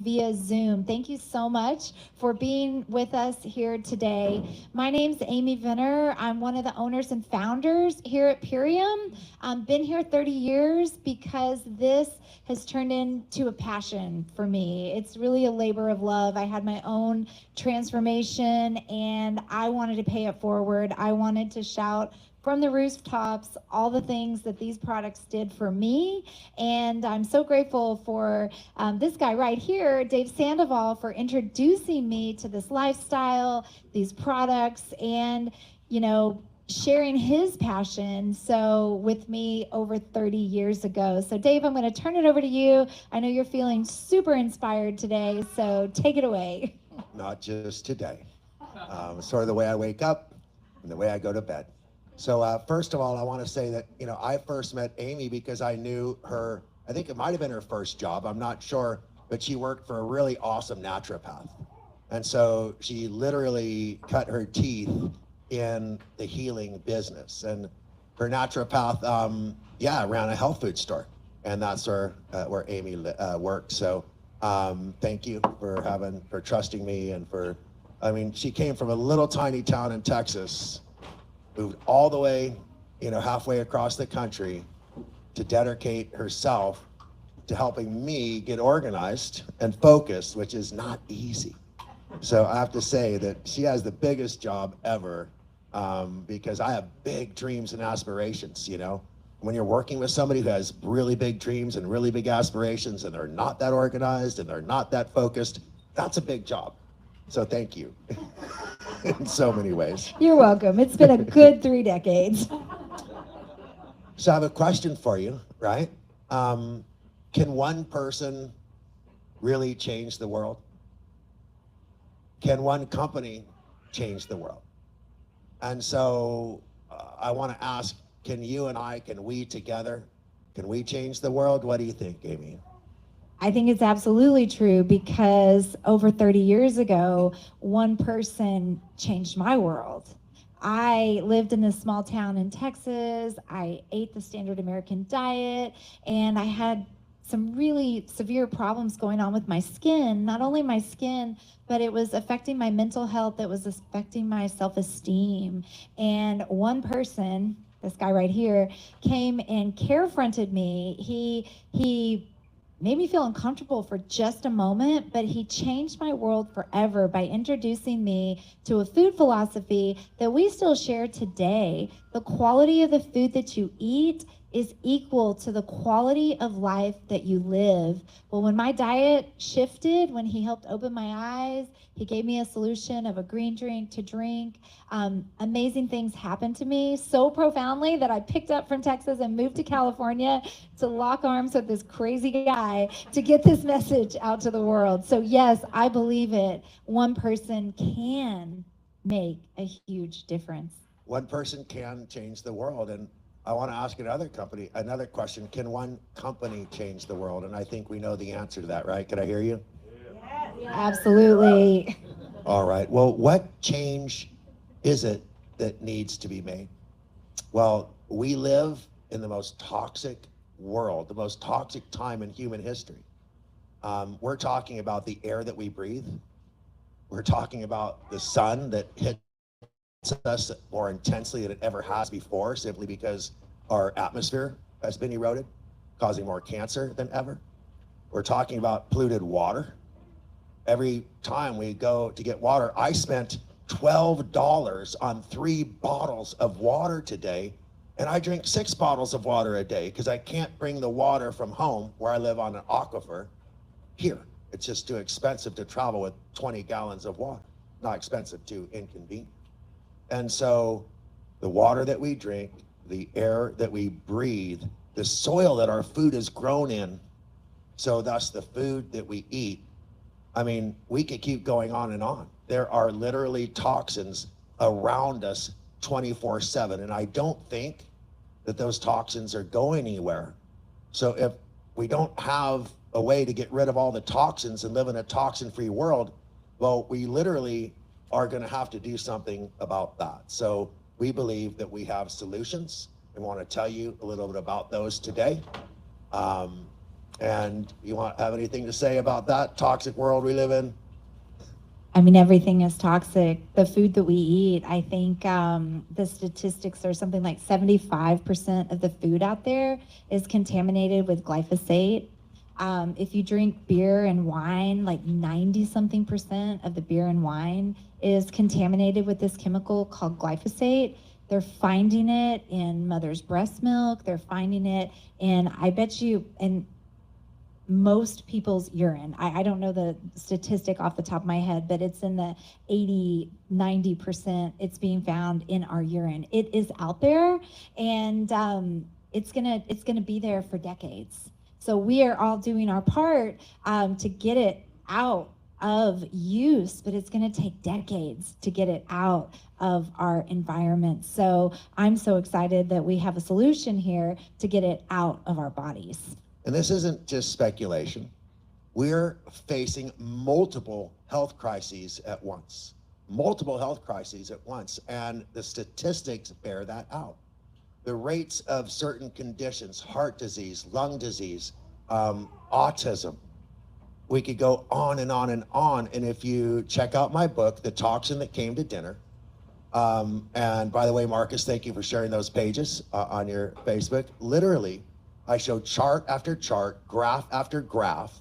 via Zoom. Thank you so much for being with us here today. My name's Amy Venner. I'm one of the owners and founders here at Purium. I've been here 30 years because this has turned into a passion for me. It's really a labor of love. I had my own transformation and I wanted to pay it forward. I wanted to shout from the rooftops all the things that these products did for me. And I'm so grateful for this guy right here, Dave Sandoval, for introducing me to this lifestyle, these products, and, sharing his passion with me over 30 years ago. So Dave, I'm going to turn it over to you. I know you're feeling super inspired today, so take it away. Not just today. Sort of the way I wake up and the way I go to bed. So first of all, I want to say that, I first met Amy because I knew her. I think it might have been her first job. I'm not sure, but she worked for a really awesome naturopath. And so she literally cut her teeth in the healing business. And her naturopath, ran a health food store. And that's where Amy worked. So thank you for trusting me she came from a little tiny town in Texas, moved all the way, halfway across the country to dedicate herself to helping me get organized and focused, which is not easy. So I have to say that she has the biggest job ever because I have big dreams and aspirations, When you're working with somebody who has really big dreams and really big aspirations and they're not that organized and they're not that focused, that's a big job. So thank you in so many ways. You're welcome. It's been a good 3 decades. So I have a question for you, right? Can one person really change the world? Can one company change the world? And so I want to ask, can we together, can we change the world? What do you think, Amy? I think it's absolutely true because over 30 years ago, one person changed my world. I lived in a small town in Texas. I ate the standard American diet, and I had some really severe problems going on with my skin. Not only my skin, but it was affecting my mental health. It was affecting my self-esteem. And one person, this guy right here, came and carefronted me. He made me feel uncomfortable for just a moment, but he changed my world forever by introducing me to a food philosophy that we still share today. The quality of the food that you eat is equal to the quality of life that you live. Well, when my diet shifted, when he helped open my eyes, he gave me a solution of a green drink to drink. Amazing things happened to me so profoundly that I picked up from Texas and moved to California to lock arms with this crazy guy to get this message out to the world. So yes, I believe it. One person can make a huge difference. One person can change the world. And I want to ask another question. Can one company change the world? And I think we know the answer to that, right? Can I hear you? Yes. Absolutely. All right. Well, what change is it that needs to be made? Well, we live in the most toxic world, the most toxic time in human history. We're talking about the air that we breathe. We're talking about the sun that hits us more intensely than it ever has before, simply because our atmosphere has been eroded, causing more cancer than ever. We're talking about polluted water. Every time we go to get water, I spent $12 on 3 bottles of water today, and I drink 6 bottles of water a day because I can't bring the water from home, where I live on an aquifer, here. It's just too expensive to travel with 20 gallons of water. Not expensive, too inconvenient. And so the water that we drink, the air that we breathe, the soil that our food is grown in, so thus the food that we eat, we could keep going on and on. There are literally toxins around us 24/7, and I don't think that those toxins are going anywhere. So if we don't have a way to get rid of all the toxins and live in a toxin-free world, well, we literally are going to have to do something about that. So we believe that we have solutions. I want to tell you a little bit about those today. And you have anything to say about that toxic world we live in? I mean, everything is toxic. The food that we eat, I think the statistics are something like 75% of the food out there is contaminated with glyphosate. If you drink beer and wine, like 90 something percent of the beer and wine is contaminated with this chemical called glyphosate. They're finding it in mother's breast milk. They're finding it in, I bet you, and most people's urine. I don't know the statistic off the top of my head, but it's in the 80, 90% it's being found in our urine. It is out there, and it's gonna be there for decades. So we are all doing our part to get it out of use, but it's going to take decades to get it out of our environment. So I'm so excited that we have a solution here to get it out of our bodies. And this isn't just speculation. We're facing multiple health crises at once. Multiple health crises at once. And the statistics bear that out. The rates of certain conditions, heart disease, lung disease, autism, we could go on and on and on. And if you check out my book, The Toxin That Came to Dinner, and by the way, Marcus, thank you for sharing those pages on your Facebook. Literally, I show chart after chart, graph after graph,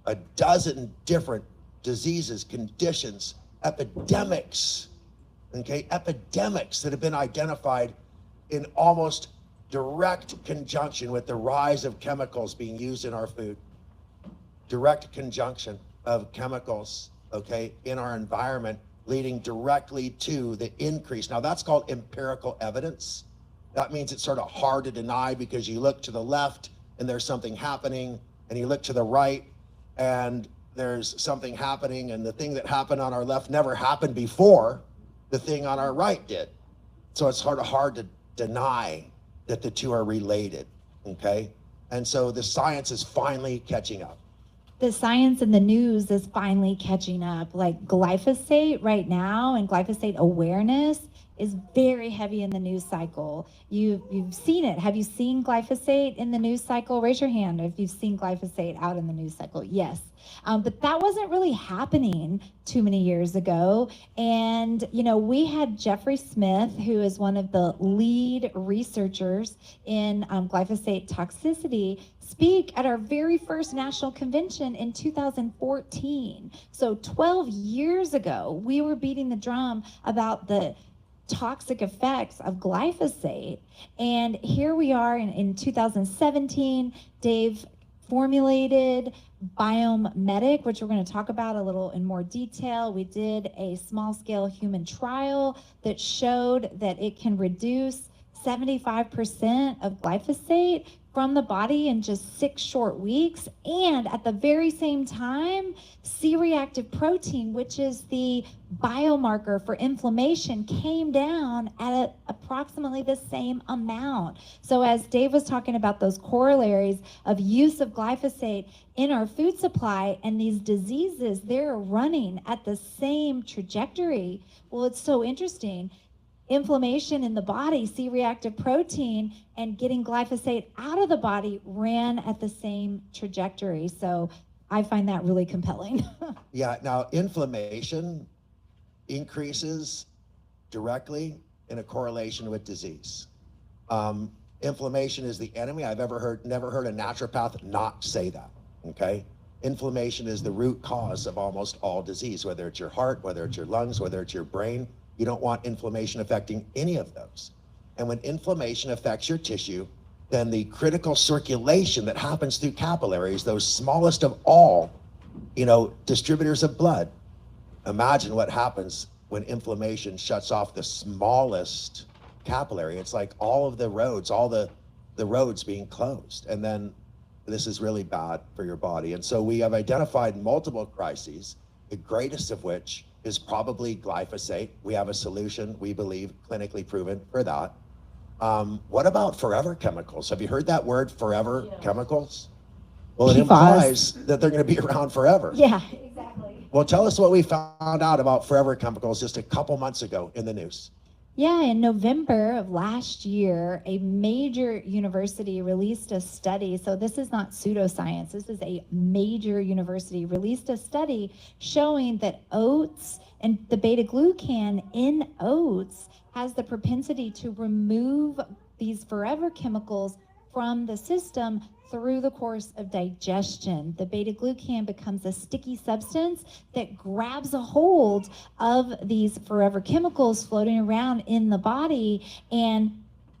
a dozen different diseases, conditions, epidemics, okay, epidemics that have been identified in almost direct conjunction with the rise of chemicals being used in our food. Direct conjunction of chemicals, okay, in our environment, leading directly to the increase. Now that's called empirical evidence. That means it's sort of hard to deny because you look to the left and there's something happening, and you look to the right and there's something happening, and the thing that happened on our left never happened before the thing on our right did. So it's sort of hard to deny that the two are related, okay? And so the science is finally catching up. The science and the news is finally catching up. Like glyphosate right now, and glyphosate awareness is very heavy in the news cycle. You've seen it. Have you seen glyphosate in the news cycle? Raise your hand if you've seen glyphosate out in the news cycle. Yes. But that wasn't really happening too many years ago. And, you know, we had Jeffrey Smith, who is one of the lead researchers in glyphosate toxicity, speak at our very first national convention in 2014. So 12 years ago, we were beating the drum about the toxic effects of glyphosate. And here we are in 2017, Dave formulated Biome Medic, which we're going to talk about a little in more detail. We did a small scale human trial that showed that it can reduce 75% of glyphosate from the body in just 6 short weeks. And at the very same time, C-reactive protein, which is the biomarker for inflammation, came down at approximately the same amount. So as Dave was talking about those corollaries of use of glyphosate in our food supply and these diseases, they're running at the same trajectory. Well, it's so interesting. Inflammation in the body, C-reactive protein, and getting glyphosate out of the body ran at the same trajectory. So I find that really compelling. Yeah, now inflammation increases directly in a correlation with disease. Inflammation is the enemy. I've never heard a naturopath not say that, okay? Inflammation is the root cause of almost all disease, whether it's your heart, whether it's your lungs, whether it's your brain. You don't want inflammation affecting any of those. And when inflammation affects your tissue, then the critical circulation that happens through capillaries, those smallest of all, distributors of blood. Imagine what happens when inflammation shuts off the smallest capillary. It's like all of the roads, the roads being closed. And then this is really bad for your body. And so we have identified multiple crises, the greatest of which is probably glyphosate. We have a solution, we believe, clinically proven for that. What about forever chemicals? Have you heard that word, forever chemicals? Well, it implies that they're going to be around forever. Yeah, exactly. Well, tell us what we found out about forever chemicals just a couple months ago in the news. Yeah, in November of last year, a major university released a study. So, this is not pseudoscience, this is a major university released a study showing that oats and the beta glucan in oats has the propensity to remove these forever chemicals from the system through the course of digestion. The beta glucan becomes a sticky substance that grabs a hold of these forever chemicals floating around in the body and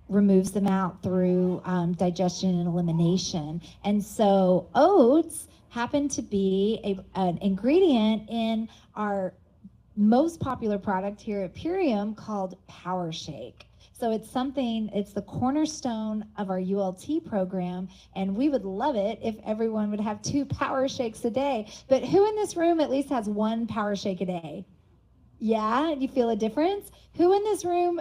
removes them out through digestion and elimination. And so oats happen to be an ingredient in our most popular product here at Purium called Power Shake. So it's the cornerstone of our ULT program, and we would love it if everyone would have 2 Power Shakes a day. But who in this room at least has 1 Power Shake a day? Yeah, you feel a difference? Who in this room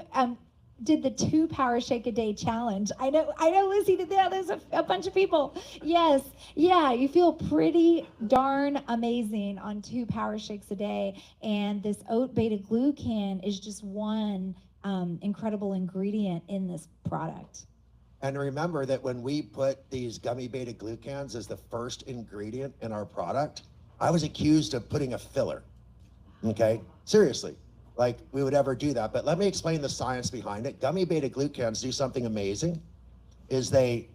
did the 2 Power Shake a day challenge? I know Lucy did that. There's a bunch of people. Yes, yeah, you feel pretty darn amazing on 2 Power Shakes a day. And this oat beta glucan is just one incredible ingredient in this product. And remember that when we put these gummy beta glucans as the first ingredient in our product, I was accused of putting a filler. Okay? Seriously. Like we would ever do that. But let me explain the science behind it. Gummy beta glucans do something amazing, is they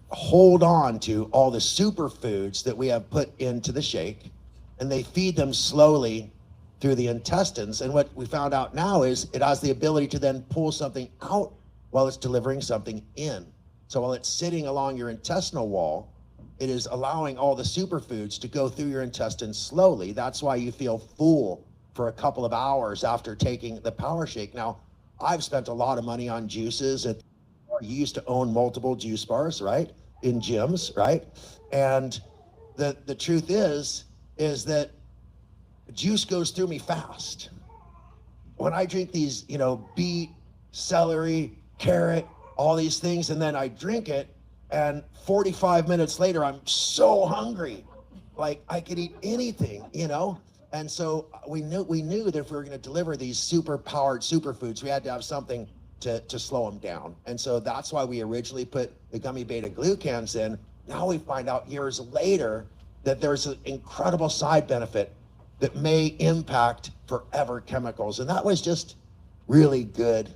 hold on to all the superfoods that we have put into the shake, and they feed them slowly through the intestines. And what we found out now is it has the ability to then pull something out while it's delivering something in. So while it's sitting along your intestinal wall, it is allowing all the superfoods to go through your intestines slowly. That's why you feel full for a couple of hours after taking the Power Shake. Now, I've spent a lot of money on juices. You used to own multiple juice bars, right? In gyms, right? And the truth is that juice goes through me fast. When I drink these, beet, celery, carrot, all these things, and then I drink it, and 45 minutes later, I'm so hungry. Like I could eat anything, And so we knew that if we were going to deliver these super powered superfoods, we had to have something to slow them down. And so that's why we originally put the gummy beta glucans in. Now we find out years later that there's an incredible side benefit that may impact forever chemicals. And that was just really good,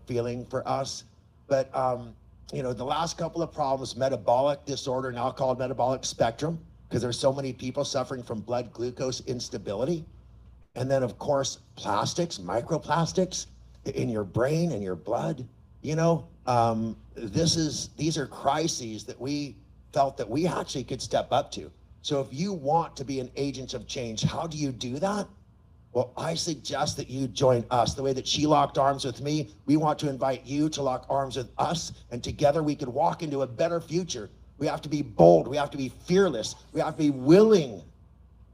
feeling for us. But, the last couple of problems, metabolic disorder, now called metabolic spectrum, because there's so many people suffering from blood glucose instability. And then of course, plastics, microplastics in your brain and your blood. These are crises that we felt that we actually could step up to. So if you want to be an agent of change, how do you do that? Well, I suggest that you join us. The way that she locked arms with me, we want to invite you to lock arms with us, and together we could walk into a better future. We have to be bold. We have to be fearless. We have to be willing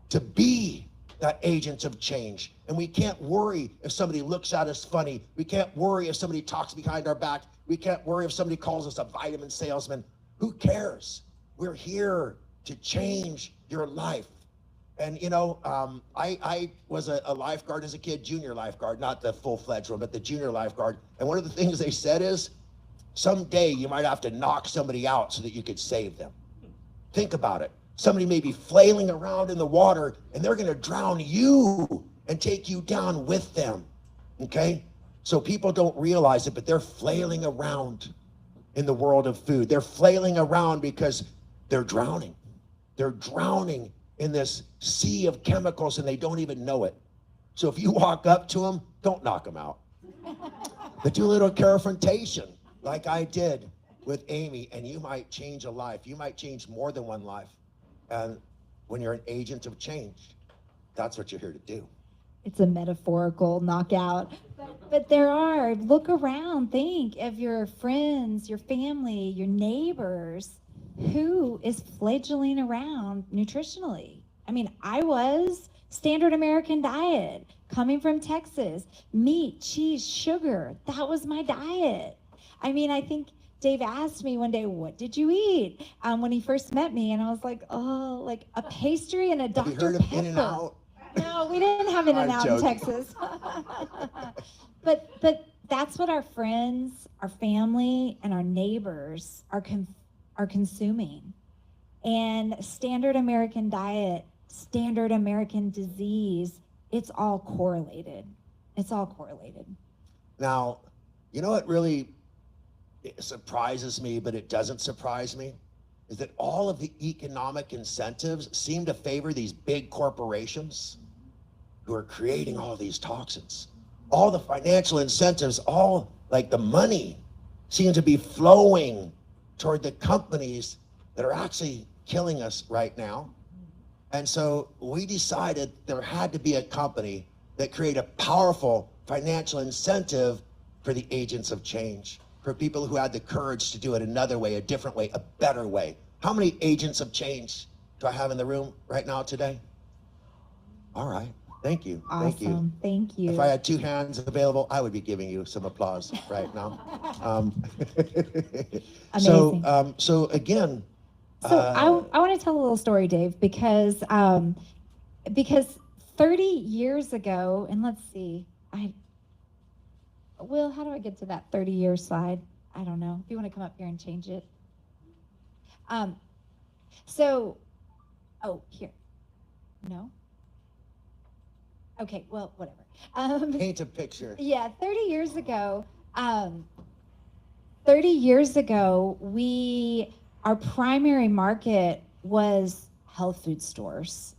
to be that agent of change. And we can't worry if somebody looks at us funny. We can't worry if somebody talks behind our back. We can't worry if somebody calls us a vitamin salesman. Who cares? We're here to change your life. And I was a lifeguard as a kid, junior lifeguard, not the full-fledged one, but the junior lifeguard. And one of the things they said is, someday you might have to knock somebody out so that you could save them. Think about it. Somebody may be flailing around in the water and they're gonna drown you and take you down with them, okay? So people don't realize it, but they're flailing around in the world of food. They're flailing around because they're drowning. They're drowning in this sea of chemicals and they don't even know it. So if you walk up to them, don't knock them out. But do a little confrontation like I did with Amy, and you might change a life. You might change more than one life. And when you're an agent of change, that's what you're here to do. It's a metaphorical knockout. But look around, think of your friends, your family, your neighbors, who is flagellating around nutritionally. I mean, I was standard American diet, coming from Texas, meat, cheese, sugar. That was my diet. I mean, I think Dave asked me one day, what did you eat? When he first met me, and I was like, oh, like a pastry and a Dr. Have you heard Pepper. of In-N-Out? No, we didn't have In-N-Out in joking. Texas. But that's what our friends, our family, and our neighbors are consuming. And standard American diet, standard American disease, it's all correlated. It's all correlated. Now, you know what really surprises me, but it doesn't surprise me, is that all of the economic incentives seem to favor these big corporations who are creating all these toxins. All the financial incentives, all like the money seems to be flowing toward the companies that are actually killing us right now. And so we decided there had to be a company that created a powerful financial incentive for the agents of change, for people who had the courage to do it another way, a different way, a better way. How many agents of change do I have in the room right now today? All right. Thank you. Awesome. Thank you. Thank you. If I had two hands available, I would be giving you some applause right now. Amazing. So again. So I want to tell a little story, Dave, because 30 years ago, and let's see, Will, how do I get to that 30-year slide? I don't know. If you want to come up here and change it. Here. No? Okay, well, whatever. Paint a picture. Yeah, 30 years ago, 30 years ago, our primary market was health food stores.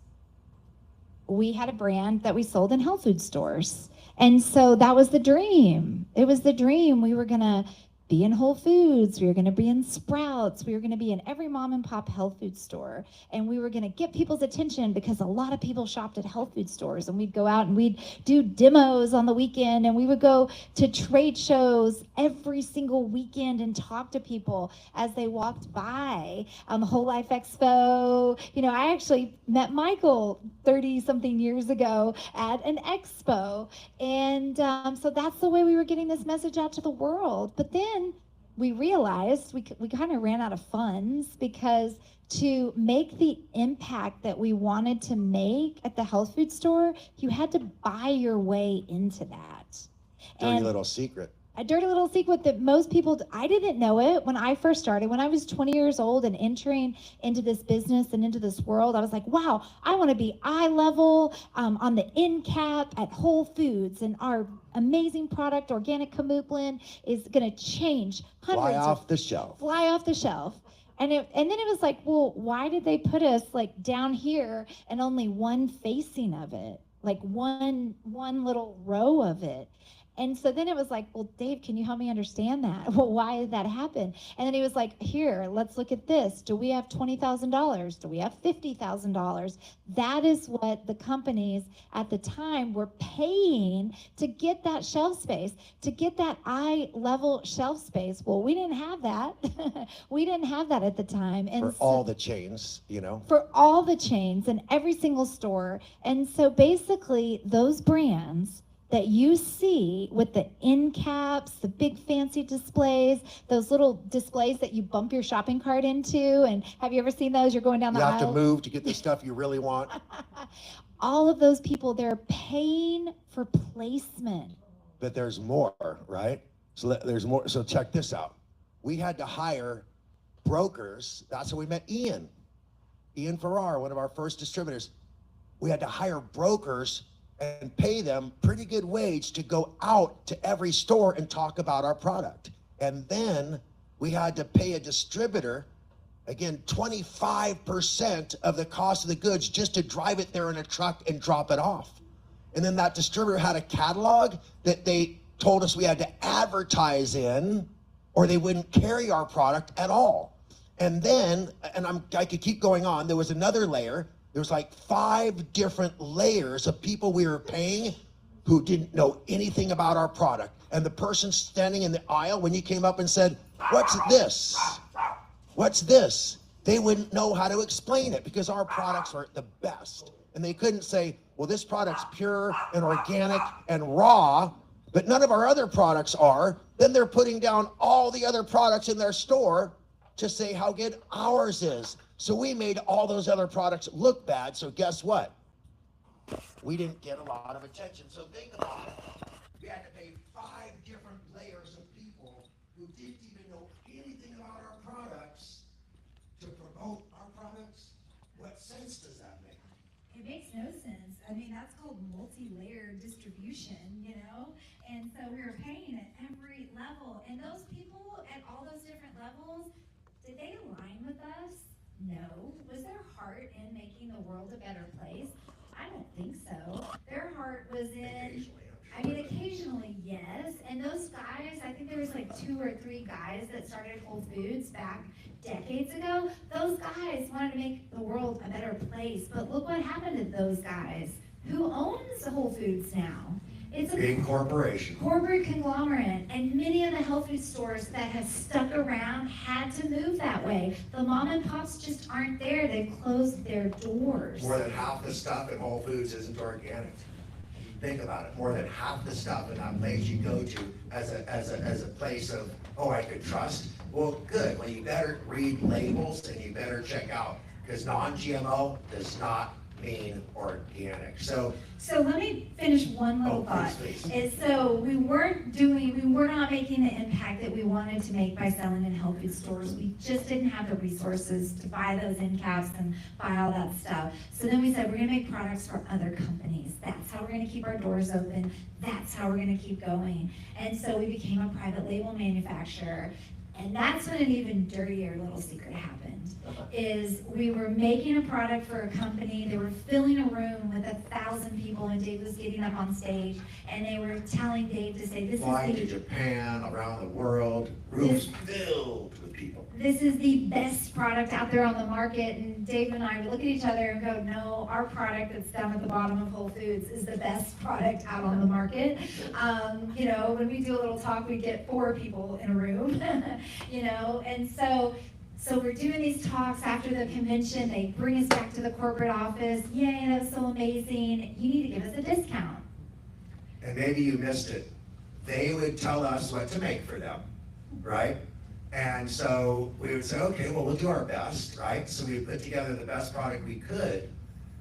We had a brand that we sold in health food stores. And so that was the dream. It was the dream. We were going to be in Whole Foods. We were going to be in Sprouts. We were going to be in every mom and pop health food store. And we were going to get people's attention because a lot of people shopped at health food stores. And we'd go out and we'd do demos on the weekend. And we would go to trade shows every single weekend and talk to people as they walked by. Whole Life Expo. You know, I actually met Michael 30-something years ago at an expo. And so that's the way we were getting this message out to the world. But then we realized we kind of ran out of funds, because to make the impact that we wanted to make at the health food store, you had to buy your way into that. Dirty little secret. A dirty little secret that most people, I didn't know it when I first started. When I was 20 years old and entering into this business and into this world, I was like, wow, I want to be eye level on the end cap at Whole Foods. And our amazing product, organic Camuplin, is going to change hundreds. Fly off the shelf. Fly off the shelf. And then it was like, well, why did they put us like down here and only one facing of it? Like one little row of it. And so then it was like, well, Dave, can you help me understand that? Well, why did that happen? And then he was like, here, let's look at this. Do we have $20,000? Do we have $50,000? That is what the companies at the time were paying to get that shelf space, to get that eye level shelf space. Well, we didn't have that. We didn't have that at the time. And for all the chains, you know. For all the chains and every single store. And so basically those brands that you see with the end caps, the big fancy displays, those little displays that you bump your shopping cart into. And have you ever seen those? You're going down the aisle. You have to move to get the stuff you really want. All of those people, they're paying for placement. But there's more, right? So there's more. So check this out. We had to hire brokers. That's how we met Ian Farrar, one of our first distributors. We had to hire brokers and pay them pretty good wage to go out to every store and talk about our product. And then we had to pay a distributor, again, 25% of the cost of the goods just to drive it there in a truck and drop it off. And then that distributor had a catalog that they told us we had to advertise in, or they wouldn't carry our product at all. And then, I could keep going on, there was another layer. There was like 5 different layers of people we were paying who didn't know anything about our product. And the person standing in the aisle, when you came up and said, "What's this? What's this?" They wouldn't know how to explain it because our products are the best. And they couldn't say, well, this product's pure and organic and raw, but none of our other products are. Then they're putting down all the other products in their store to say how good ours is. So we made all those other products look bad. So guess what? We didn't get a lot of attention. So think about it. We had to pay 5 sense does that make? It makes no sense. I mean, that's called multi-layered distribution, you know? And so we were paying at every level. And those people at all those different levels, did they align with us? No. Was their heart in making the world a better place? I don't think so. Their heart was in, occasionally, yes. And those guys, I think there was like 2 or 3 guys that started Whole Foods back decades ago. Those guys wanted to make the world a better place. But look what happened to those guys. Who owns Whole Foods now? It's a big corporation. Corporate conglomerate. And many of the health food stores that have stuck around had to move that way. The mom and pops just aren't there. They've closed their doors. More than half the stuff at Whole Foods isn't organic. Think about it. More than half the stuff in that place you go to as a place of, oh, I could trust. Well, good. Well, you better read labels and you better check out, because non-GMO does not mean organic. So let me finish one little thought. Please. Is so we were not making the impact that we wanted to make by selling in health food stores. We just didn't have the resources to buy those end caps and buy all that stuff. So then we said, we're gonna make products for other companies. That's how we're gonna keep our doors open. That's how we're gonna keep going. And so we became a private label manufacturer. And that's when an even dirtier little secret happened, is we were making a product for a company. They were filling a room with 1,000 people, and Dave was getting up on stage, and they were telling Dave to say, flying to Japan, around the world, rooms filled with people. This is the best product out there on the market. And Dave and I would look at each other and go, no, our product that's down at the bottom of Whole Foods is the best product out on the market. When we do a little talk, we get 4 people in a room, and so we're doing these talks after the convention. They bring us back to the corporate office. Yay, that was so amazing. You need to give us a discount. And maybe you missed it. They would tell us what to make for them, right? And so we would say, okay, well, we'll do our best, right? So we would put together the best product we could,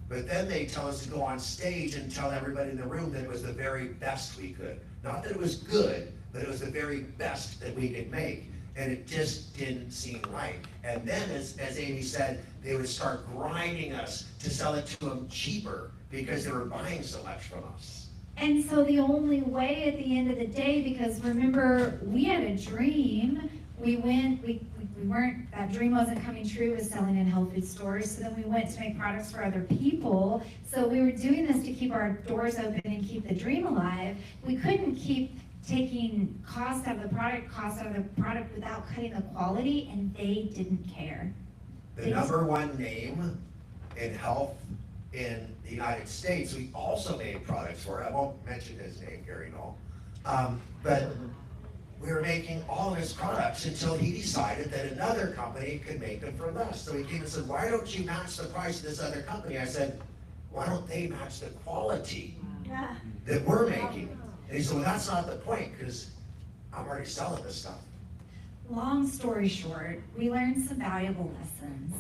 but then they tell us to go on stage and tell everybody in the room that it was the very best we could. Not that it was good, but it was the very best that we could make. And it just didn't seem right. And then, as Amy said, they would start grinding us to sell it to them cheaper because they were buying so much from us. And so the only way at the end of the day, because remember, we had a dream. We weren't, that dream wasn't coming true with selling in health food stores. So then we went to make products for other people. So we were doing this to keep our doors open and keep the dream alive. We couldn't keep taking cost out of the product without cutting the quality, and they didn't care. The number one name in health in the United States, we also made products for. I won't mention his name, Gary Knoll. But we were making all of his products until he decided that another company could make them for less. So he came and said, why don't you match the price of this other company? I said, why don't they match the quality that we're making? And he said, well, that's not the point, because I'm already selling this stuff. Long story short, we learned some valuable lessons,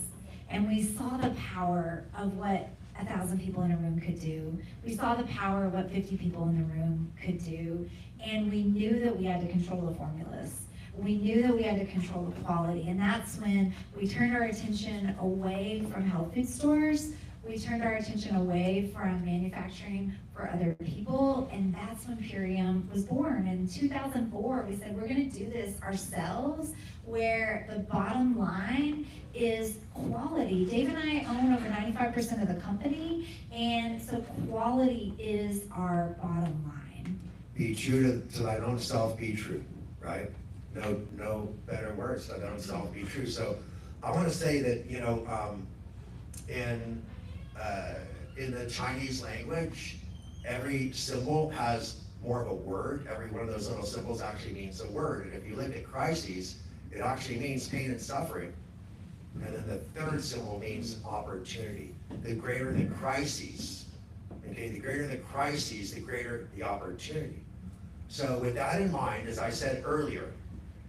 and we saw the power of what 1,000 people in a room could do. We saw the power of what 50 people in the room could do, and we knew that we had to control the formulas. We knew that we had to control the quality, and that's when we turned our attention away from health food stores. We turned our attention away from manufacturing for other people, and that's when Purium was born. In 2004, we said, we're gonna do this ourselves, where the bottom line is quality. Dave and I own over 95% of the company, and so quality is our bottom line. Be true to thine own self, be true, right? No better words, thine own self, be true. So I wanna say that, in the Chinese language, every symbol has more of a word. Every one of those little symbols actually means a word. And if you look at crises, it actually means pain and suffering. And then the third symbol means opportunity. The greater the crises, okay, the greater the crises, the greater the opportunity. So with that in mind, as I said earlier,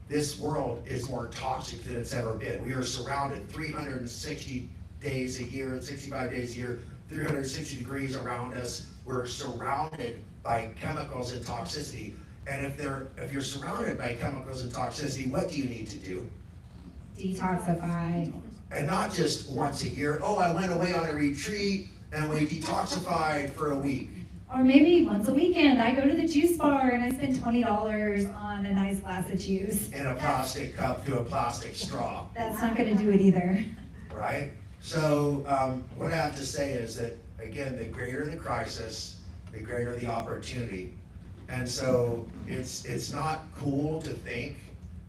this world is more toxic than it's ever been. We are surrounded 360 days a year, 65 days a year, 360 degrees around us. We're surrounded by chemicals and toxicity. And if you're surrounded by chemicals and toxicity, what do you need to do? Detoxify. And not just once a year, oh, I went away on a retreat and we detoxified for a week. Or maybe once a weekend, I go to the juice bar and I spend $20 on a nice glass of juice. In a plastic cup to a plastic straw. That's not going to do it either. Right? So what I have to say is that, again, the greater the crisis, the greater the opportunity. And so it's not cool to think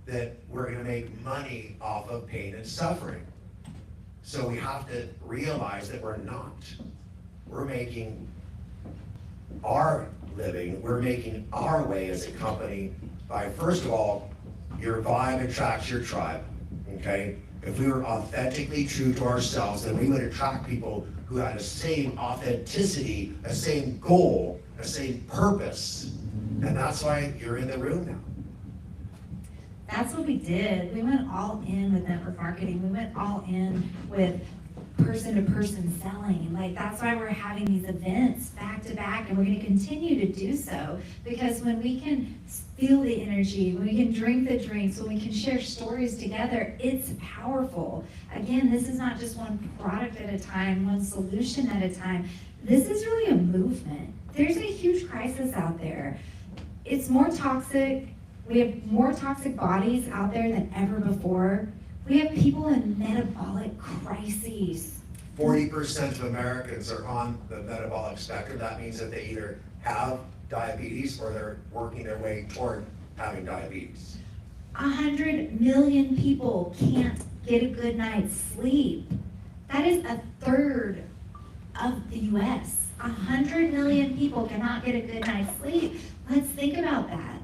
that we're going to make money off of pain and suffering. So we have to realize that we're not. We're making our living, we're making our way as a company by, first of all, your vibe attracts your tribe, okay? If we were authentically true to ourselves, then we would attract people who had the same authenticity, the same goal, the same purpose. And that's why you're in the room now. That's what we did. We went all in with network marketing. We went all in with person-to-person selling. Like, that's why we're having these events back to back, and we're going to continue to do so, because when we can feel the energy, when we can drink the drinks, when we can share stories together, it's powerful. Again, this is not just one product at a time, one solution at a time. This is really a movement. There's a huge crisis out there. It's more toxic. We have more toxic bodies out there than ever before. We have people in metabolic crises. 40% of Americans are on the metabolic spectrum. That means that they either have diabetes or they're working their way toward having diabetes. 100 million people can't get a good night's sleep. That is a third of the US. 100 million people cannot get a good night's sleep. Let's think about that.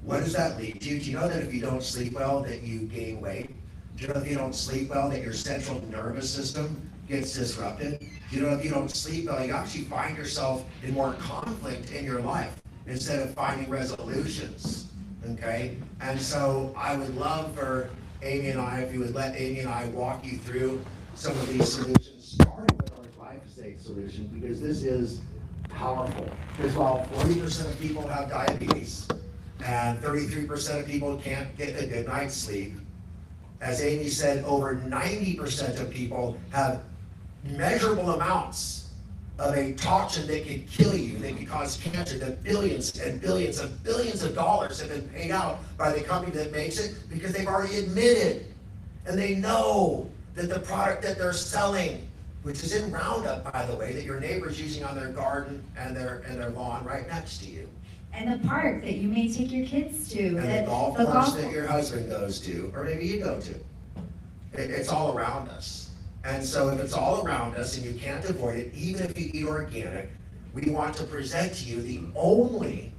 What does that lead to? Do you know that if you don't sleep well, that you gain weight? Do you know if you don't sleep well, that your central nervous system gets disrupted? Do you know if you don't sleep well, you actually find yourself in more conflict in your life instead of finding resolutions, okay? And so I would love for Amy and I, if you would let Amy and I walk you through some of these solutions, starting with our glyphosate solution, because this is powerful. Because while 40% of people have diabetes and 33% of people can't get a good night's sleep, as Amy said, over 90% of people have measurable amounts of a toxin that can kill you, that can cause cancer, that billions and billions and billions of dollars have been paid out by the company that makes it, because they've already admitted and they know that the product that they're selling, which is in Roundup, by the way, that your neighbor's using on their garden and their lawn right next to you. And the park that you may take your kids to. And the golf course that your husband goes to, or maybe you go to. It's all around us. And so if it's all around us and you can't avoid it, even if you eat organic, we want to present to you the only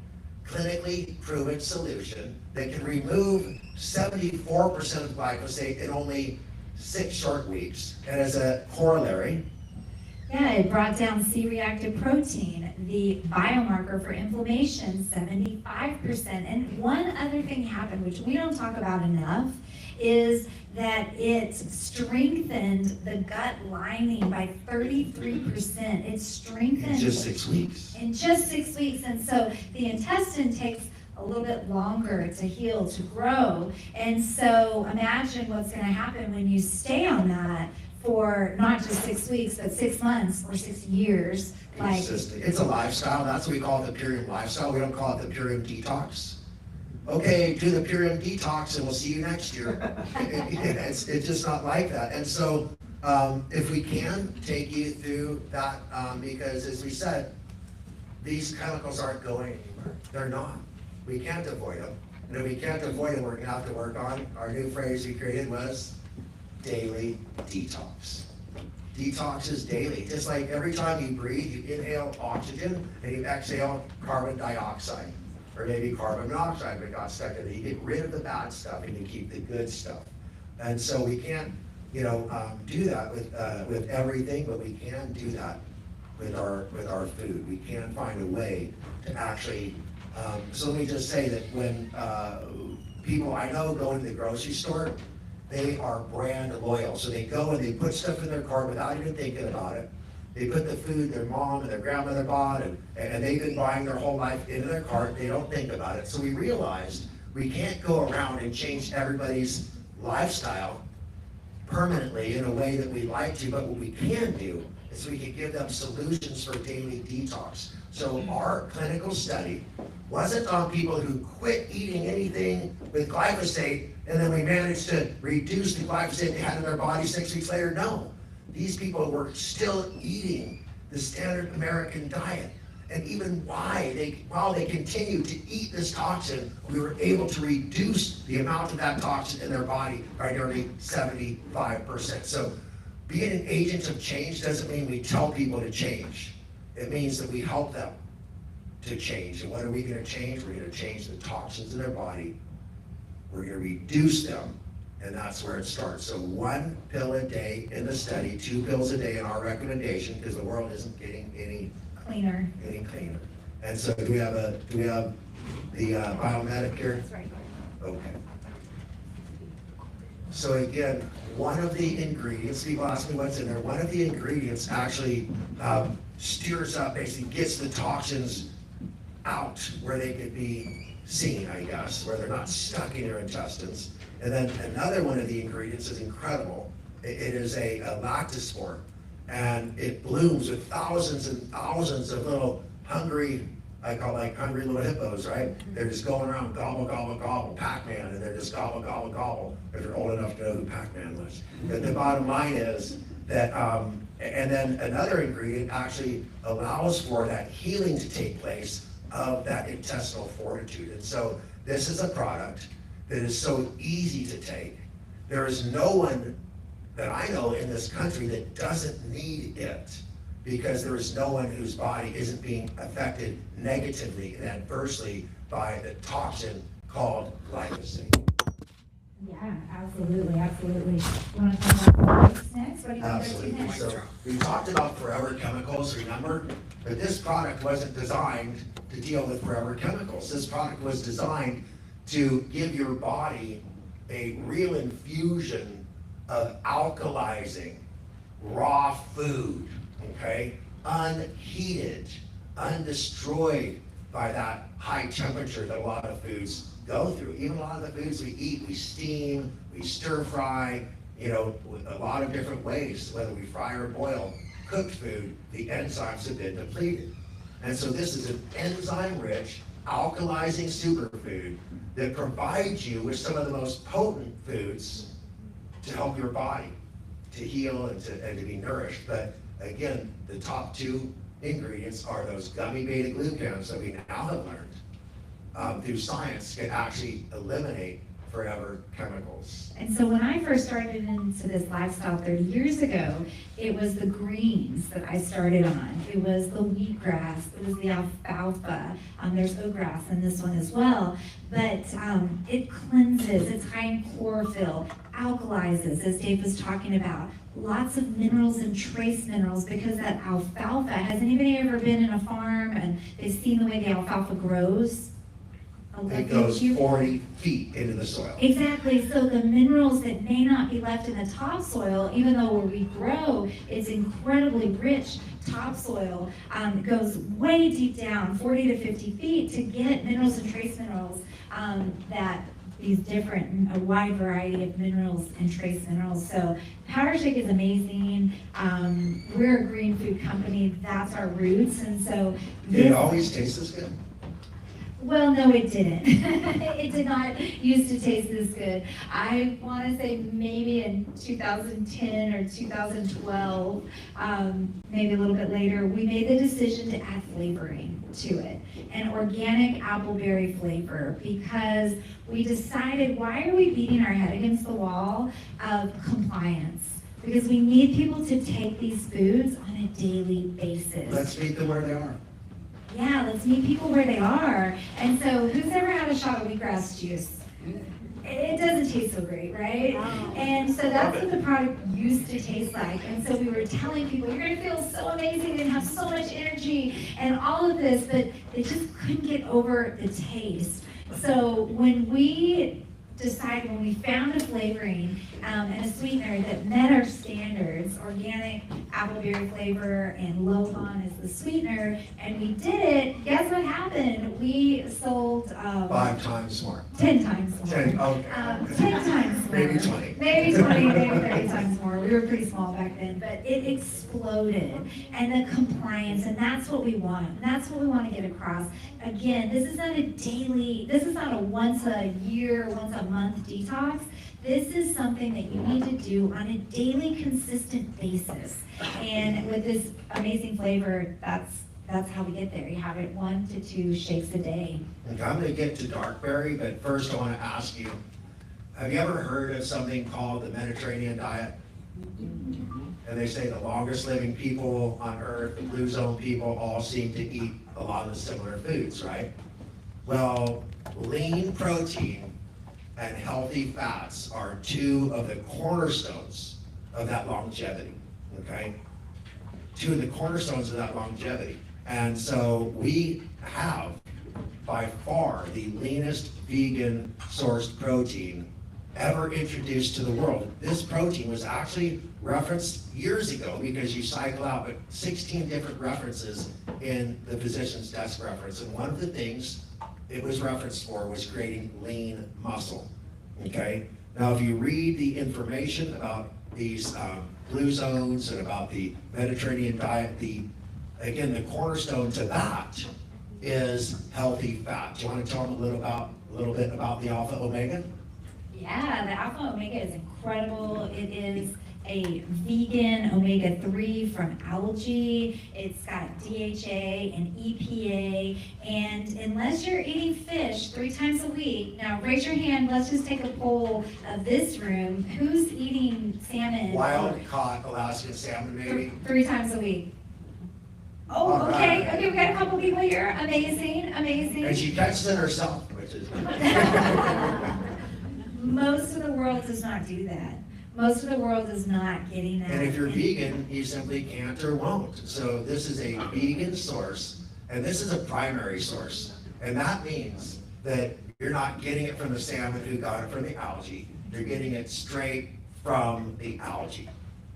clinically proven solution that can remove 74% of glyphosate in only 6 short weeks. And as a corollary, yeah, it brought down C-reactive protein, the biomarker for inflammation, 75%. And one other thing happened, which we don't talk about enough, is that it strengthened the gut lining by 33%. It strengthened in just 6 weeks. In just 6 weeks. And so the intestine takes a little bit longer to heal, to grow. And so imagine what's going to happen when you stay on that for not just 6 weeks, but 6 months or 6 years. It's a lifestyle. That's what we call it, the Purium lifestyle. We don't call it the Purium detox. Okay, do the Purium detox and we'll see you next year. It's just not like that. And so if we can take you through that, because as we said, these chemicals aren't going anywhere. They're not. We can't avoid them. And if we can't avoid them, we're going to have to work on, our new phrase we created was daily detox. Detox is daily. Just like every time you breathe, you inhale oxygen and you exhale carbon dioxide, or maybe carbon monoxide that got stuck in it. You get rid of the bad stuff and you keep the good stuff. And so we can't, do that with everything, but we can do that with our food. We can find a way to actually. So let me just say that when people I know go into the grocery store, they are brand loyal. So they go and they put stuff in their cart without even thinking about it. They put the food their mom and their grandmother bought, and they've been buying their whole life into their cart. They don't think about it. So we realized we can't go around and change everybody's lifestyle permanently in a way that we like to, but what we can do is we can give them solutions for daily detox. So our clinical study wasn't on people who quit eating anything with glyphosate and then we managed to reduce the glyphosate they had in their body 6 weeks later. No, these people were still eating the standard American diet. And even while they continued to eat this toxin, we were able to reduce the amount of that toxin in their body by nearly 75%. So being an agent of change doesn't mean we tell people to change. It means that we help them to change. And what are we going to change? We're going to change the toxins in their body. We're going to reduce them. And that's where it starts. So 1 pill a day in the study, 2 pills a day in our recommendation, because the world isn't getting any Cleaner. And so do we have the biomedic here? That's right. Okay. So again, one of the ingredients, people ask me what's in there, one of the ingredients actually steers up, basically gets the toxins out where they could be seen, I guess, where they're not stuck in your intestines. And then another one of the ingredients is incredible. It is a lactospore, and it blooms with thousands and thousands of little hungry, I call like hungry little hippos, right? They're just going around gobble, gobble, gobble, Pac-Man, and they're just gobble, gobble, gobble, if they're old enough to know who Pac-Man was. But the bottom line is that, and then another ingredient actually allows for that healing to take place of that intestinal fortitude. And so this is a product that is so easy to take. There is no one that I know in this country that doesn't need it, because there is no one whose body isn't being affected negatively and adversely by the toxin called glyphosate. Yeah, absolutely, absolutely. You want to talk about what's next? What do you want to do Absolutely. next? So we talked about forever chemicals, remember? But this product wasn't designed to deal with forever chemicals. This product was designed to give your body a real infusion of alkalizing raw food, okay? Unheated, undestroyed by that high temperature that a lot of foods go through. Even a lot of the foods we eat, we steam, we stir fry, a lot of different ways, whether we fry or boil cooked food, the enzymes have been depleted. And so this is an enzyme-rich, alkalizing superfood that provides you with some of the most potent foods to help your body to heal and to be nourished. But again, the top 2 ingredients are those gummy beta glucans that we now have learned through science can actually eliminate forever chemicals. And so when I first started into this lifestyle 30 years ago, it was the greens that I started on. It was the wheatgrass, it was the alfalfa, there's oatgrass in this one as well. But it cleanses, it's high in chlorophyll, alkalizes, as Dave was talking about. Lots of minerals and trace minerals, because that alfalfa, has anybody ever been in a farm and they've seen the way the alfalfa grows? It goes 40 feet into the soil. Exactly. So the minerals that may not be left in the topsoil, even though where we grow, it's incredibly rich topsoil, goes way deep down, 40 to 50 feet, to get minerals and trace minerals that these different, a wide variety of minerals and trace minerals. So Power Shake is amazing. We're a green food company. That's our roots. And so Did it always taste this good? Well, no, it didn't. It did not used to taste this good. I want to say maybe in 2010 or 2012, maybe a little bit later, we made the decision to add flavoring to it, an organic appleberry flavor, because we decided, why are we beating our head against the wall of compliance? Because we need people to take these foods on a daily basis. Let's meet them where they are. Yeah, let's meet people where they are. And so who's ever had a shot of wheatgrass juice? It doesn't taste so great, right? And so that's what the product used to taste like. And so we were telling people, you're going to feel so amazing and have so much energy and all of this, but they just couldn't get over the taste. So when we found a flavoring and a sweetener that met our standards, organic, appleberry flavor and Lohan is the sweetener. And we did it. Guess what happened? We sold 5 times more. 10 times more. 10, okay. 10 times more. Maybe 20. Maybe 20, maybe 30 times more. We were pretty small back then, but it exploded. And the compliance, and that's what we want. And that's what we want to get across. Again, this is not a once a year, once a month detox. This is something that you need to do on a daily, consistent basis. And with this amazing flavor, that's how we get there. You have it 1 to 2 shakes a day. Okay, I'm gonna get to dark berry, but first I wanna ask you, have you ever heard of something called the Mediterranean diet? And they say the longest living people on earth, the blue zone people, all seem to eat a lot of similar foods, right? Well, lean protein and healthy fats are 2 of the cornerstones of that longevity, okay? 2 of the cornerstones of that longevity. And so we have by far the leanest vegan sourced protein ever introduced to the world. This protein was actually referenced years ago because you cycle out 16 different references in the physician's desk reference. And one of the things it was referenced for was creating lean muscle, okay? Now, if you read the information about these blue zones and about the Mediterranean diet, again, the cornerstone to that is healthy fat. Do you want to tell them a little bit about the alpha omega? Yeah, the alpha omega is incredible. It is a vegan omega-3 from algae. It's got DHA and EPA. And unless you're eating fish 3 times a week, now raise your hand, let's just take a poll of this room. Who's eating salmon? Wild caught Alaskan salmon, maybe? 3 times a week. Oh, All okay, right. okay, we got a couple people here. Amazing, amazing. And she catches it herself, which is Most of the world does not do that. Most of the world is not getting that. And if you're vegan, you simply can't or won't. So this is a vegan source, and this is a primary source. And that means that you're not getting it from the salmon who got it from the algae. You're getting it straight from the algae.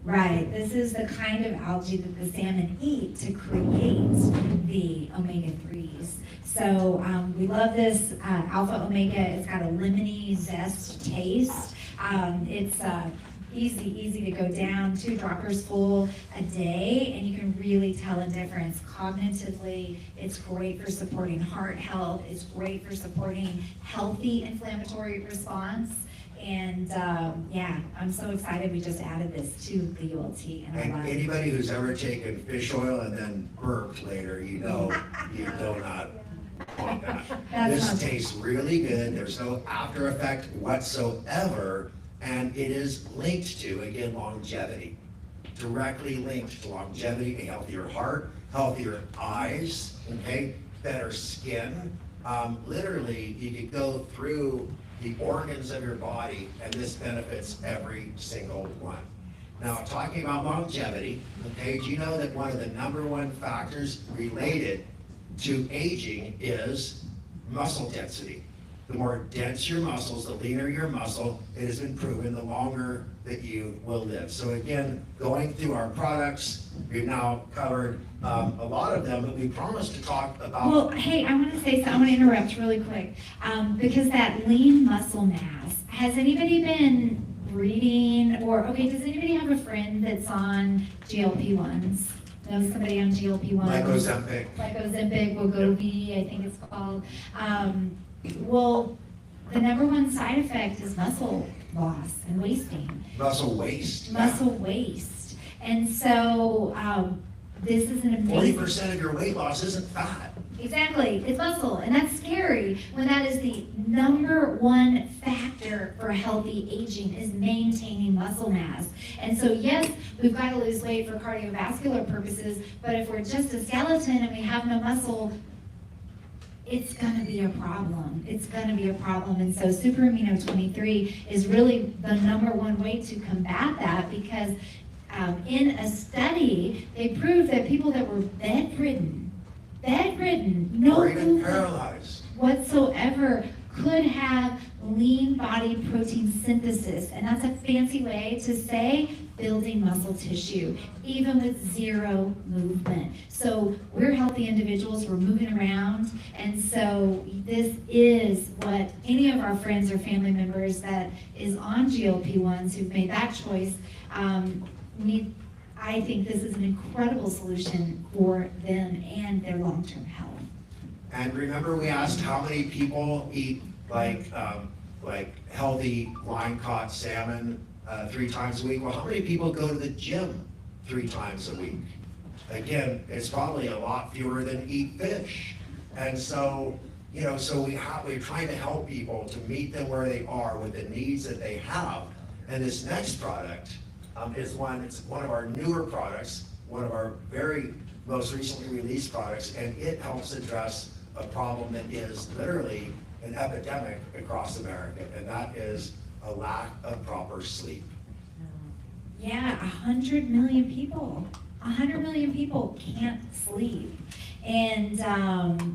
Right, this is the kind of algae that the salmon eat to create the omega-3s. So we love this alpha omega. It's got a lemony zest taste. It's easy to go down, 2 droppers full a day, and you can really tell a difference. Cognitively, it's great for supporting heart health. It's great for supporting healthy inflammatory response. And yeah, I'm so excited we just added this to the ULT in our And life. anybody who's ever taken fish oil and then burped later, you know not want that. That's This not- tastes really good. There's no after effect whatsoever. And it is linked to, again, longevity. Directly linked to longevity, a healthier heart, healthier eyes, okay, better skin. Literally, you could go through the organs of your body, and this benefits every single one. Now, talking about longevity, okay, do you know that one of the #1 factors related to aging is muscle density? The more dense your muscles, the leaner your muscle, it has been proven, the longer that you will live. So again, going through our products, we've now covered a lot of them, but we promised to talk about. Well, hey, I want to say something. I want to interrupt really quick because that lean muscle mass. Has anybody been reading okay? Does anybody have a friend that's on GLP-1s? Know somebody on GLP-1s? Like Ozempic. Wegovy, I think it's called. Well, the #1 side effect is muscle loss and wasting. Muscle waste. Muscle waste. And so this is an amazing. 40% of your weight loss isn't fat. Exactly, it's muscle, and that's scary when that is the #1 factor for healthy aging is maintaining muscle mass. And so yes, we've got to lose weight for cardiovascular purposes, but if we're just a skeleton and we have no muscle, it's going to be a problem. It's going to be a problem. And so super amino 23 is really the #1 way to combat that because in a study, they proved that people that were bedridden, no Or even movement paralyzed. whatsoever, could have lean body protein synthesis. And that's a fancy way to say building muscle tissue, even with zero movement. So we're healthy individuals, we're moving around, and so this is what any of our friends or family members that is on GLP-1s who've made that choice need. I think this is an incredible solution for them and their long-term health. And remember, we asked how many people eat like healthy line-caught salmon 3 times a week. Well, how many people go to the gym 3 times a week? Again, it's probably a lot fewer than eat fish. And so, so we're trying to help people to meet them where they are with the needs that they have. And this next product it's one of our newer products, one of our very most recently released products, and it helps address a problem that is literally an epidemic across America, and that is a lack of proper sleep. Yeah, 100 million people. 100 million people can't sleep. And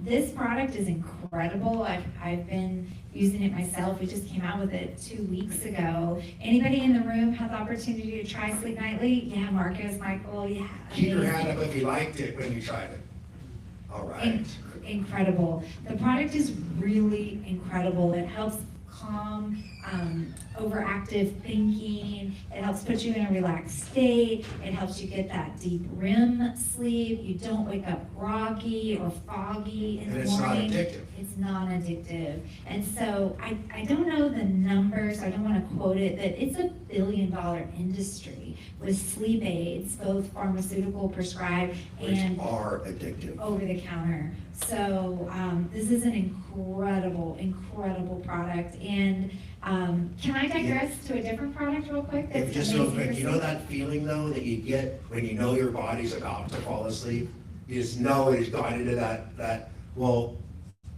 this product is incredible. I've been using it myself. We just came out with it 2 weeks ago. Anybody in the room have the opportunity to try Sleep Nightly? Yeah, Marcus, Michael, yeah. Keep your hand up if you liked it when you tried it. All right. Incredible. The product is really incredible. It helps calm overactive thinking. It helps put you in a relaxed state. It helps you get that deep REM sleep. You don't wake up groggy or foggy in the morning. And it's not addictive. It's non-addictive. And so I don't know the numbers, I don't want to quote it, but it's $1 billion industry with sleep aids, both pharmaceutical prescribed and are addictive, over the counter. So this is an incredible product. And can I digress to a different product real quick? If just real quick, you know that feeling though that you get when you know your body's about to fall asleep? You just know it has gone into that, well,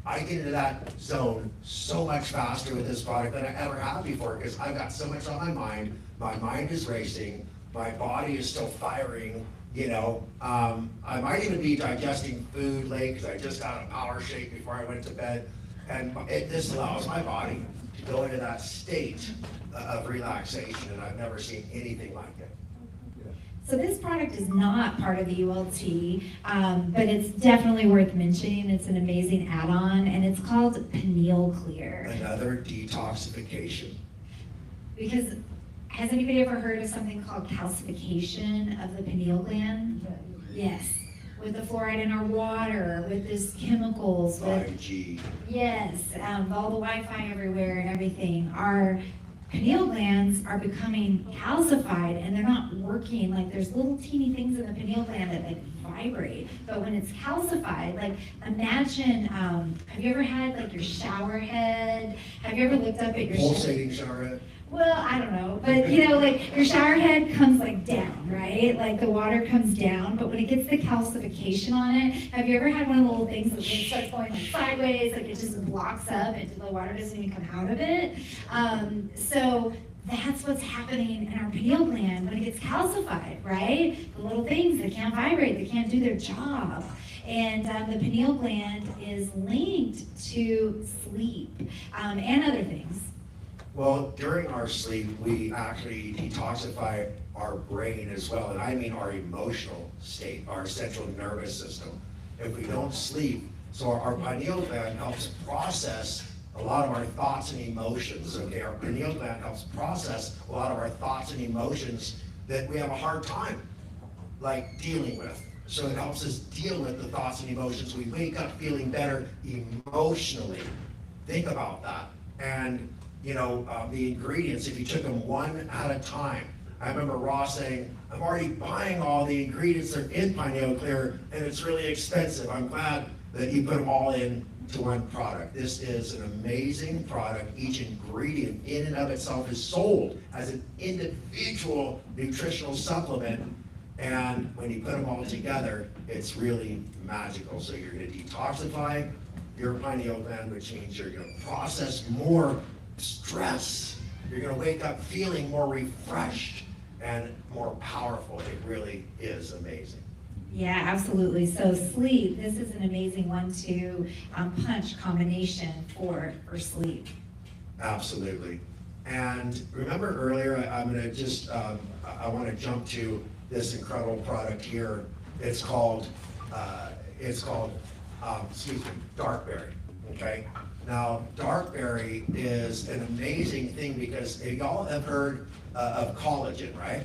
I get into that zone so much faster with this product than I ever have before because I've got so much on my mind is racing, my body is still firing, I might even be digesting food late because I just had a power shake before I went to bed, and this allows my body to go into that state of relaxation, and I've never seen anything like it. So this product is not part of the ULT, but it's definitely worth mentioning. It's an amazing add-on, and it's called Pineal Clear. Another detoxification. Because has anybody ever heard of something called calcification of the pineal gland? Yes. With the fluoride in our water, with these chemicals, with 5G. Yes, all the Wi-Fi everywhere and everything. Our pineal glands are becoming calcified and they're not working. Like there's little teeny things in the pineal gland that like vibrate. But when it's calcified, like imagine, have you ever had like your shower head? Have you ever looked up at your pulsating shower head? Well, I don't know, but like your shower head comes like down, right? Like the water comes down, but when it gets the calcification on it, have you ever had one of the little things that starts going like sideways, like it just blocks up and the water doesn't even come out of it? So that's what's happening in our pineal gland when it gets calcified, right? The little things that can't vibrate, they can't do their job. And the pineal gland is linked to sleep and other things. Well, during our sleep, we actually detoxify our brain as well, and I mean our emotional state, our central nervous system. If we don't sleep, so our pineal gland helps process a lot of our thoughts and emotions, okay? Our pineal gland helps process a lot of our thoughts and emotions that we have a hard time, like, dealing with. So it helps us deal with the thoughts and emotions. We wake up feeling better emotionally. Think about that. And the ingredients, if you took them one at a time. I remember Ross saying, I'm already buying all the ingredients that are in Pineal Clear, and it's really expensive. I'm glad that you put them all into one product. This is an amazing product. Each ingredient in and of itself is sold as an individual nutritional supplement, and when you put them all together, it's really magical. So you're going to detoxify your pineal gland, which means you're going to process more stress. You're going to wake up feeling more refreshed and more powerful. It really is amazing. Yeah, absolutely. So sleep, this is an amazing 1-2 punch combination for sleep. Absolutely. And remember earlier, I'm gonna just, I wanna jump to this incredible product here. It's called, excuse me, Darkberry, okay? Now, Darkberry is an amazing thing because y'all have heard of collagen, right?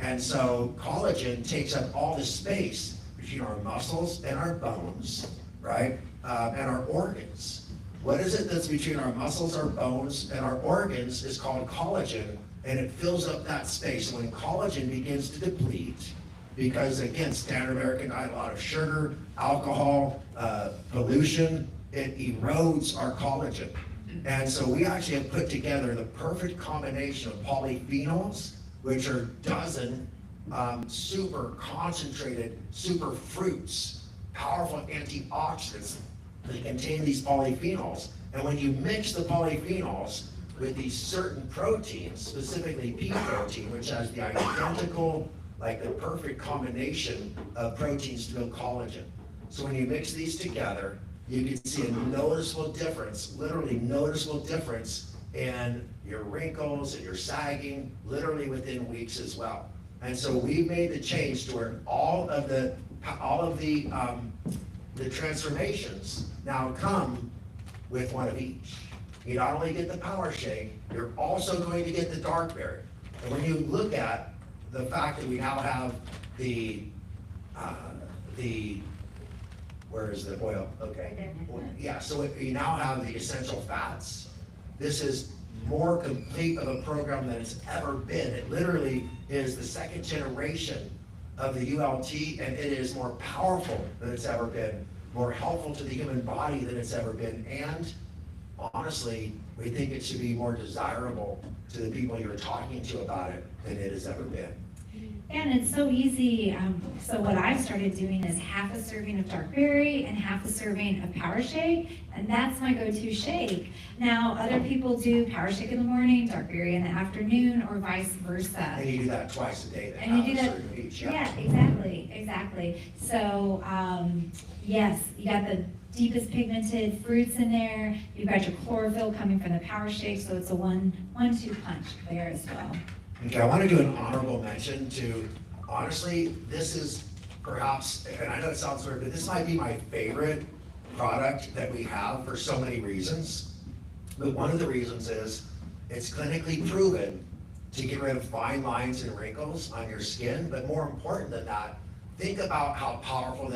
And so collagen takes up all the space between our muscles and our bones, right? And our organs. What is it that's between our muscles, our bones, and our organs is called collagen, and it fills up that space. When collagen begins to deplete, because again, standard American diet, a lot of sugar, alcohol, pollution, it erodes our collagen. And so we actually have put together the perfect combination of polyphenols, which are dozen super concentrated super fruits, powerful antioxidants that contain these polyphenols. And when you mix the polyphenols with these certain proteins, specifically pea protein, which has the identical, like the perfect combination of proteins to build collagen. So when you mix these together, you can see a noticeable difference, literally noticeable difference in your wrinkles and your sagging, literally within weeks as well. And so we made the change to where all of the transformations now come with one of each. You not only get the Power Shake, you're also going to get the Darkberry. And when you look at the fact that we now have the where is the oil? Okay. Yeah, so we now have the essential fats. This is more complete of a program than it's ever been. It literally is the second generation of the ULT, and it is more powerful than it's ever been, more helpful to the human body than it's ever been, and honestly, we think it should be more desirable to the people you're talking to about it than it has ever been. And it's so easy. So what I've started doing is half a serving of Darkberry and half a serving of Power Shake, and that's my go-to shake. Now, other people do Power Shake in the morning, Darkberry in the afternoon, or vice versa. And you do that twice a day. And you do that, each, yeah, exactly. So, yes, you got the deepest pigmented fruits in there. You've got your chlorophyll coming from the Power Shake, so it's a one-two punch there as well. Okay, I want to do an honorable mention to, honestly, this is perhaps, and I know it sounds weird, but this might be my favorite product that we have for so many reasons. But one of the reasons is it's clinically proven to get rid of fine lines and wrinkles on your skin. But more important than that, think about how powerful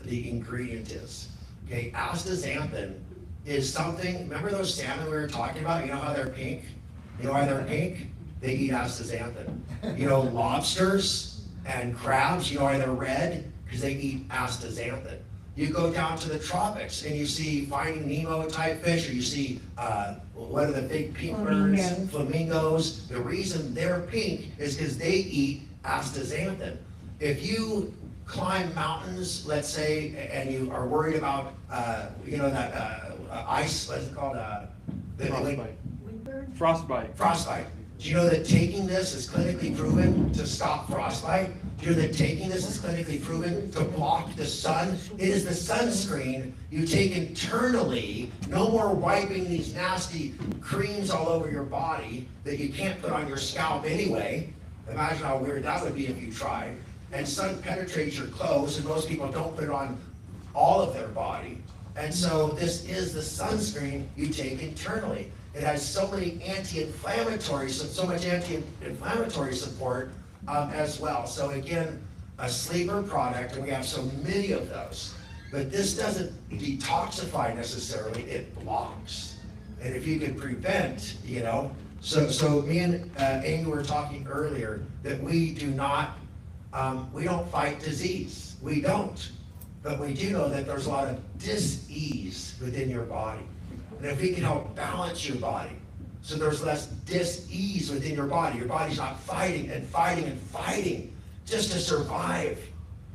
the ingredient is. Okay, astaxanthin is something, remember those salmon we were talking about? You know how they're pink? You know why they're pink? They eat astaxanthin. You know, lobsters and crabs, you know why they're red? Because they eat astaxanthin. You go down to the tropics and you see Finding Nemo type fish, or you see, what are the big pink birds? Flamingos. The reason they're pink is because they eat astaxanthin. If you climb mountains, let's say, and you are worried about, that ice, what's it called? Frostbite. Frostbite. Do you know that taking this is clinically proven to stop frostbite? Do you know that taking this is clinically proven to block the sun? It is the sunscreen you take internally. No more wiping these nasty creams all over your body that you can't put on your scalp anyway. Imagine how weird that would be if you tried. And sun penetrates your clothes, and most people don't put it on all of their body. And so this is the sunscreen you take internally. It has so many anti-inflammatory, so much anti-inflammatory support as well. So again, a sleeper product, and we have so many of those. But this doesn't detoxify necessarily, it blocks. And if you can prevent, so me and Amy were talking earlier that we don't fight disease. We don't. But we do know that there's a lot of dis-ease within your body. And if we can help balance your body, so there's less dis-ease within your body's not fighting just to survive,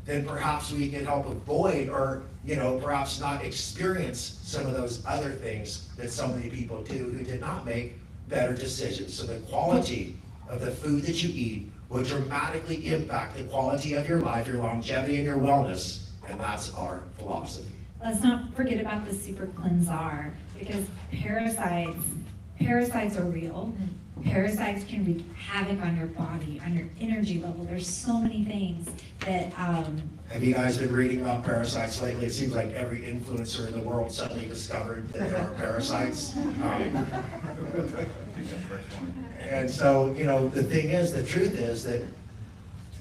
then perhaps we can help avoid or, perhaps not experience some of those other things that so many people do who did not make better decisions. So the quality of the food that you eat will dramatically impact the quality of your life, your longevity, and your wellness, and that's our philosophy. Let's not forget about the Super Cleansar, because parasites Parasites are real. Parasites can wreak havoc on your body, on your energy level. There's so many things that. Have you guys been reading about parasites lately? It seems like every influencer in the world suddenly discovered that there are parasites. And so, the thing is, the truth is that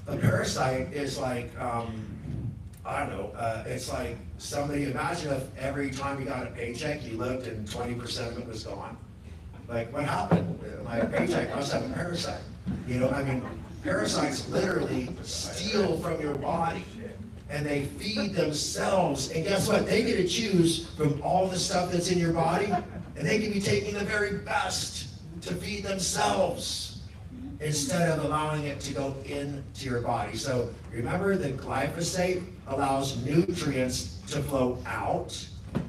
a parasite is like, I don't know, it's like somebody, imagine if every time you got a paycheck, you looked and 20% of it was gone. Like, what happened? My paycheck must have a parasite. Parasites literally steal from your body and they feed themselves. And guess what? They get to choose from all the stuff that's in your body, and they can be taking the very best to feed themselves instead of allowing it to go into your body. So remember that glyphosate allows nutrients to flow out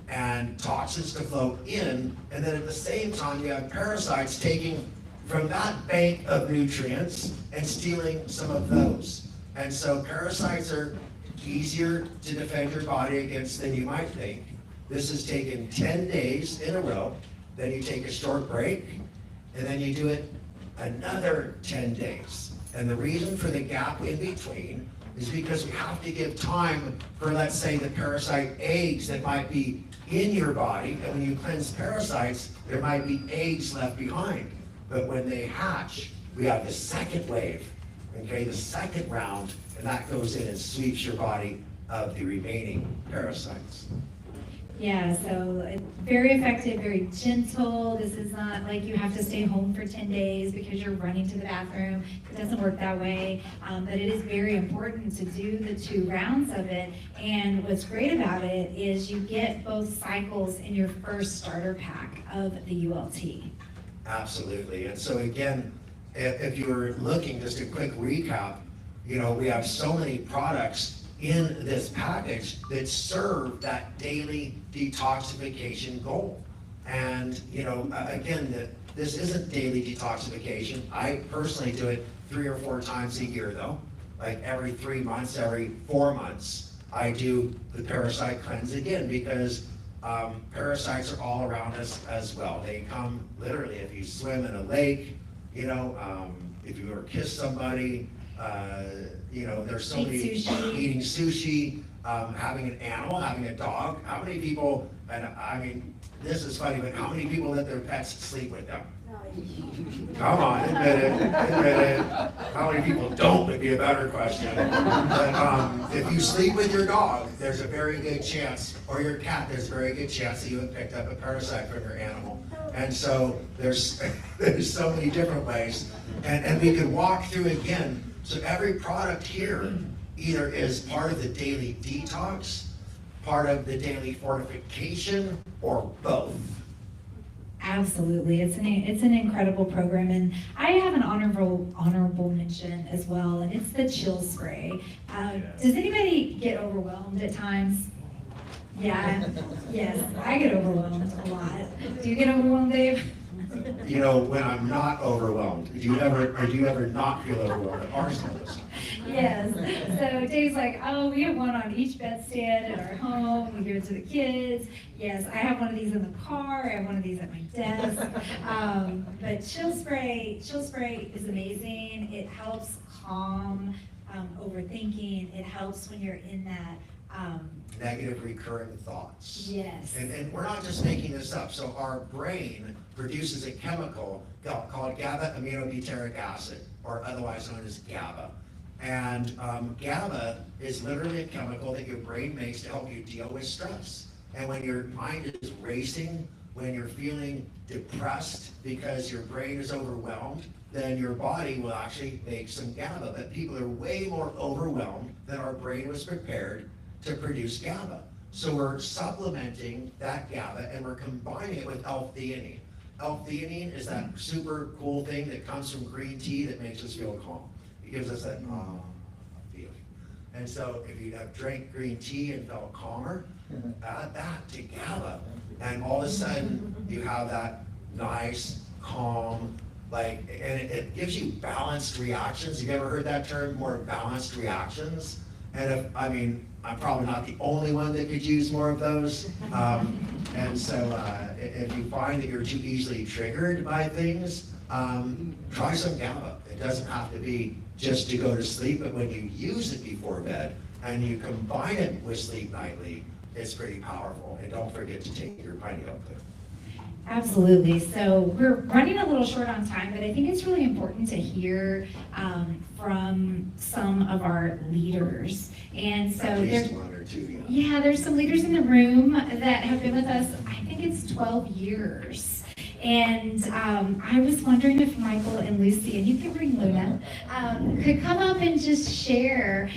and toxins to flow in, and then at the same time you have parasites taking from that bank of nutrients and stealing some of those. And so parasites are easier to defend your body against than you might think. This is taken 10 days in a row, then you take a short break, and then you do it another 10 days. And the reason for the gap in between is because we have to give time for, let's say, the parasite eggs that might be in your body. And when you cleanse parasites, there might be eggs left behind. But when they hatch, we have the second wave, okay, the second round, and that goes in and sweeps your body of the remaining parasites. Yeah, so it's very effective, very gentle. This is not like you have to stay home for 10 days because you're running to the bathroom. It doesn't work that way. But it is very important to do the 2 rounds of it. And what's great about it is you get both cycles in your first starter pack of the ULT. Absolutely. And so again, if you're looking, just a quick recap, we have so many products in this package that serve that daily detoxification goal. And, again, this isn't daily detoxification. I personally do it 3 or 4 times a year, though. Like every 3 months, every 4 months, I do the parasite cleanse again, because parasites are all around us as well. They come literally if you swim in a lake, if you ever kiss somebody, there's so many, eating sushi, having an animal, having a dog. How many people, and I mean, this is funny, but how many people let their pets sleep with them? Come on, admit it. How many people don't would be a better question. But if you sleep with your dog, there's a very good chance, or your cat, there's a very good chance that you have picked up a parasite from your animal. And so there's so many different ways. And we could walk through again. So every product here either is part of the daily detox, part of the daily fortification, or both. Absolutely, it's an incredible program, and I have an honorable mention as well, and it's the chill spray. Does anybody get overwhelmed at times? Yeah, yes, I get overwhelmed a lot. Do you get overwhelmed, Dave? When I'm not overwhelmed, do you ever not feel overwhelmed? Yes. So Dave's like, oh, we have one on each bedstand at our home. We give it to the kids. Yes, I have one of these in the car. I have one of these at my desk. But chill spray is amazing. It helps calm overthinking. It helps when you're in that negative recurring thoughts. Yes. And we're not just making this up. So our brain produces a chemical called GABA aminobutyric acid, or otherwise known as GABA. And GABA is literally a chemical that your brain makes to help you deal with stress. And when your mind is racing, when you're feeling depressed because your brain is overwhelmed, then your body will actually make some GABA. But people are way more overwhelmed than our brain was prepared to produce GABA. So we're supplementing that GABA and we're combining it with L-theanine. L-theanine is that super cool thing that comes from green tea that makes us feel calm. It gives us that feeling. And so if you have drank green tea and felt calmer, add that to GABA. And all of a sudden you have that nice, calm, and it gives you balanced reactions. Have you ever heard that term, more balanced reactions? And I'm probably not the only one that could use more of those. And so if you find that you're too easily triggered by things, try some GABA. It doesn't have to be just to go to sleep, but when you use it before bed and you combine it with sleep nightly, it's pretty powerful. And don't forget to take your pineal clear. Absolutely. So we're running a little short on time, but I think it's really important to hear from some of our leaders. And so there's one or two. Yeah, there's some leaders in the room that have been with us, I think it's 12 years. And I was wondering if Michael and Lucy, and you can bring Luna, could come up and just share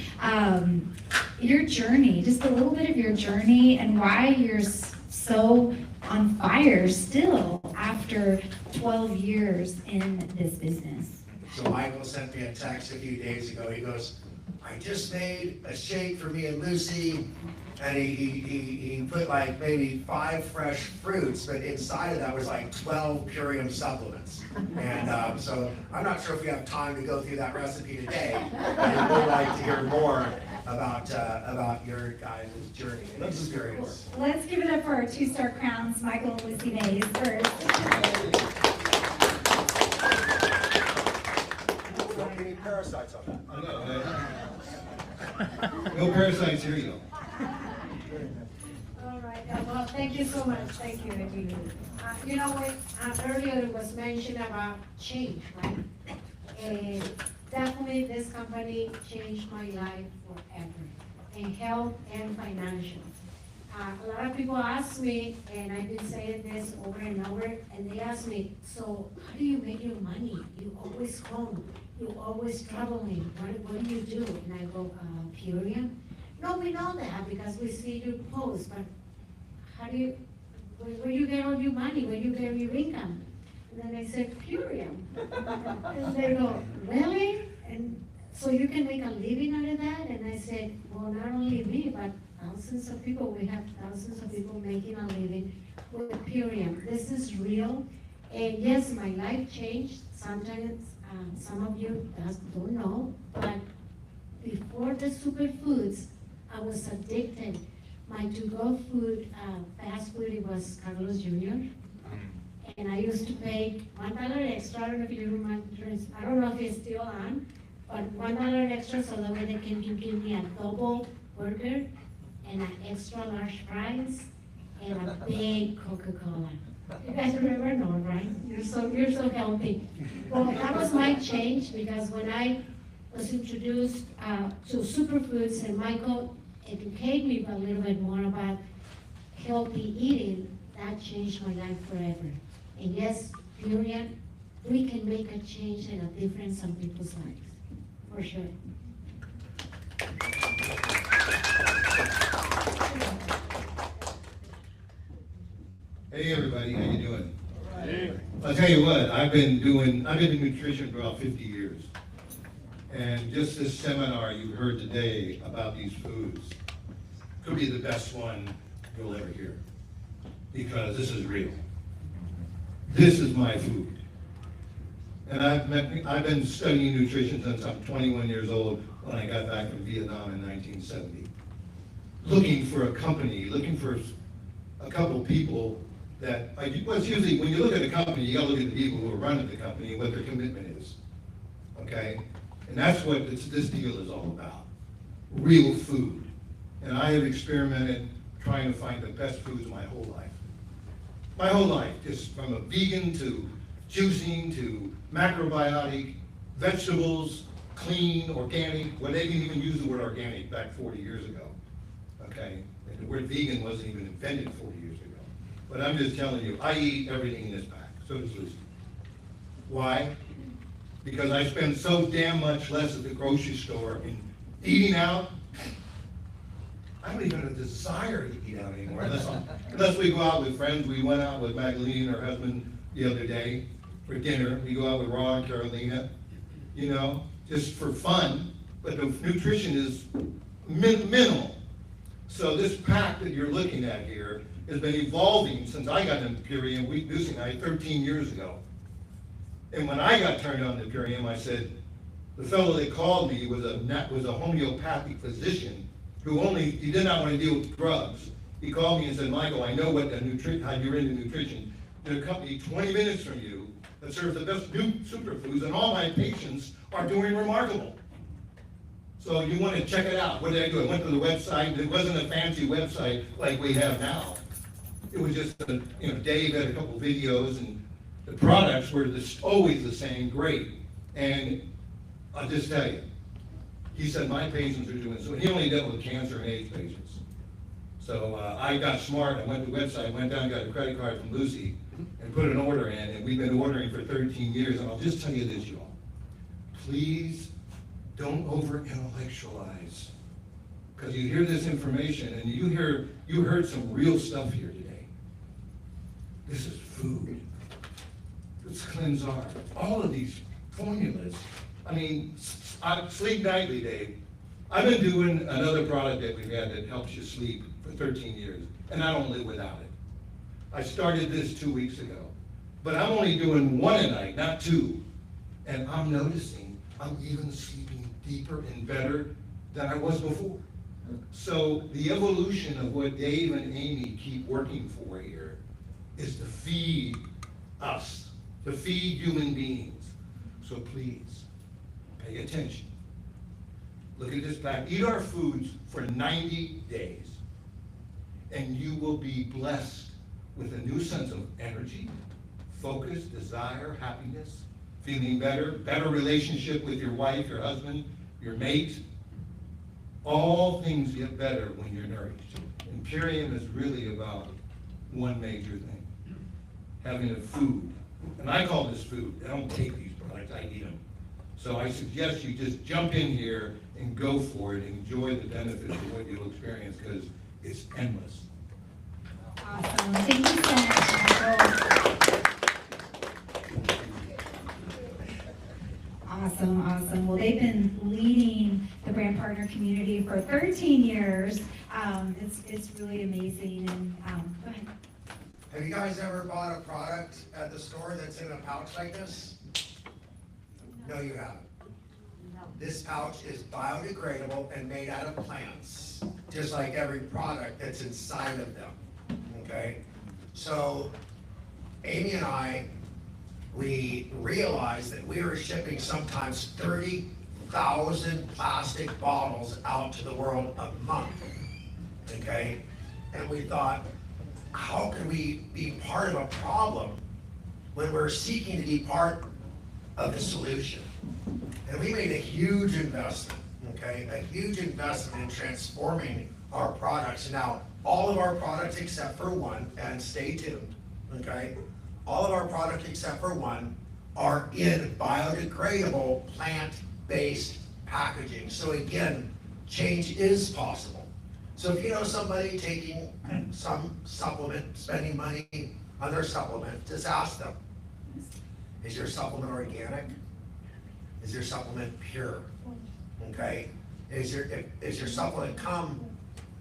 your journey, just a little bit of your journey and why you're so on fire still after 12 years in this business. So Michael sent me a text a few days ago. He goes, I just made a shake for me and Lucy, and he put like maybe 5 fresh fruits, but inside of that was like 12 Purium supplements. And so I'm not sure if we have time to go through that recipe today, but I would like to hear more about your guys' journey and experience. Let's give it up for our 2-star crowns, Michael and Lucy Mays first. Don't get any parasites on that. I know, no parasites, here you go. All right, well, thank you so much. Thank you, everyone. You know what, earlier it was mentioned about change, right? And definitely this company changed my life forever, in health and financial. A lot of people ask me, and I've been saying this over and over, and they ask me, so how do you make your money? You always home, you always traveling, what do you do? And I go, Purium? No, we know that because we see your posts, but how do you, where you get all your money, where you get your income? And then I said, Purium. And they go, really? And so you can make a living out of that? And I said, well, not only me, but thousands of people. We have thousands of people making a living with Purium. This is real. And yes, my life changed. Sometimes some of you don't know, but before the superfoods, I was addicted. My to-go food, fast food, it was Carlos Jr. And I used to pay $1 extra. I don't know if you remember, I don't know if it's still on, but $1 extra so that way they can give me a double burger and an extra large fries and a big Coca-Cola. You guys remember? No, right? You're so healthy. Well, that was my change because when I was introduced to superfoods and Michael educated me a little bit more about healthy eating, that changed my life forever. And yes, Purium, we can make a change and a difference in people's lives, for sure. Hey everybody, how you doing? Hey. I'll tell you what, I've been in nutrition for about 50 years. And just this seminar you heard today about these foods could be the best one you'll ever hear. Because this is real. This is my food. And I've been studying nutrition since I'm 21 years old when I got back from Vietnam in 1970. Looking for a company, looking for a couple people that, well, it's usually, when you look at a company, you gotta look at the people who are running the company and what their commitment is, okay? And that's what this deal is all about, real food. And I have experimented trying to find the best foods my whole life. My whole life, just from a vegan to juicing to macrobiotic, vegetables, clean, organic. Well, they didn't even use the word organic back 40 years ago, okay? And the word vegan wasn't even invented 40 years ago. But I'm just telling you, I eat everything in this pack, so does Lucy. Why? Because I spend so damn much less at the grocery store and eating out. I don't even have a desire to eat out anymore, unless we go out with friends. We went out with Magdalene, her husband, the other day for dinner. We go out with Ron, Carolina, you know, just for fun. But the nutrition is minimal. So this pack that you're looking at here has been evolving since I got into Purium, Lucy and I, 13 years ago. And when I got turned on to Purium, I said, The fellow that called me was a homeopathic physician he did not want to deal with drugs. He called me and said, Michael, I know how you're into nutrition. There's a company 20 minutes from you that serves the best new superfoods, and all my patients are doing remarkable. So you want to check it out. What did I do? I went to the website. It wasn't a fancy website like we have now. It was just, Dave had a couple videos, and the products were always the same, great. And I'll just tell you, he said, my patients are doing so. He only dealt with cancer and AIDS patients. So I got smart. I went to the website, went down, got a credit card from Lucy, and put an order in. And we've been ordering for 13 years. And I'll just tell you this, y'all. Please don't over-intellectualize. Because you hear this information, and you heard some real stuff here today. This is food. It's Cleansar. All of these formulas. I mean, sleep nightly, Dave. I've been doing another product that we've had that helps you sleep for 13 years, and I don't live without it. I started this 2 weeks ago, but I'm only doing one a night, not two. And I'm noticing I'm even sleeping deeper and better than I was before. So the evolution of what Dave and Amy keep working for here is to feed us, to feed human beings. So please, pay attention. Look at this pack. Eat our foods for 90 days, and you will be blessed with a new sense of energy, focus, desire, happiness, feeling better relationship with your wife, your husband, your mate. All things get better when you're nourished. Imperium is really about one major thing, having a food. And I call this food. I don't take these products, I eat them. So I suggest you just jump in here and go for it. Enjoy the benefits of what you'll experience, because it's endless. Awesome. Thank you so much, Michael. Awesome. Well, they've been leading the brand partner community for 13 years. It's really amazing. And go ahead. Have you guys ever bought a product at the store that's in a pouch like this? No, you haven't. This pouch is biodegradable and made out of plants, just like every product that's inside of them, okay? So Amy and I, we realized that we were shipping sometimes 30,000 plastic bottles out to the world a month, okay? And we thought, how can we be part of a problem when we're seeking to be part of the solution? And we made a huge investment, okay? A huge investment in transforming our products. Now, all of our products except for one, and stay tuned, okay? All of our products except for one are in biodegradable, plant-based packaging. So again, change is possible. So if you know somebody taking some supplement, spending money on their supplement, just ask them, is your supplement organic? Is your supplement pure? Okay? Is your supplement come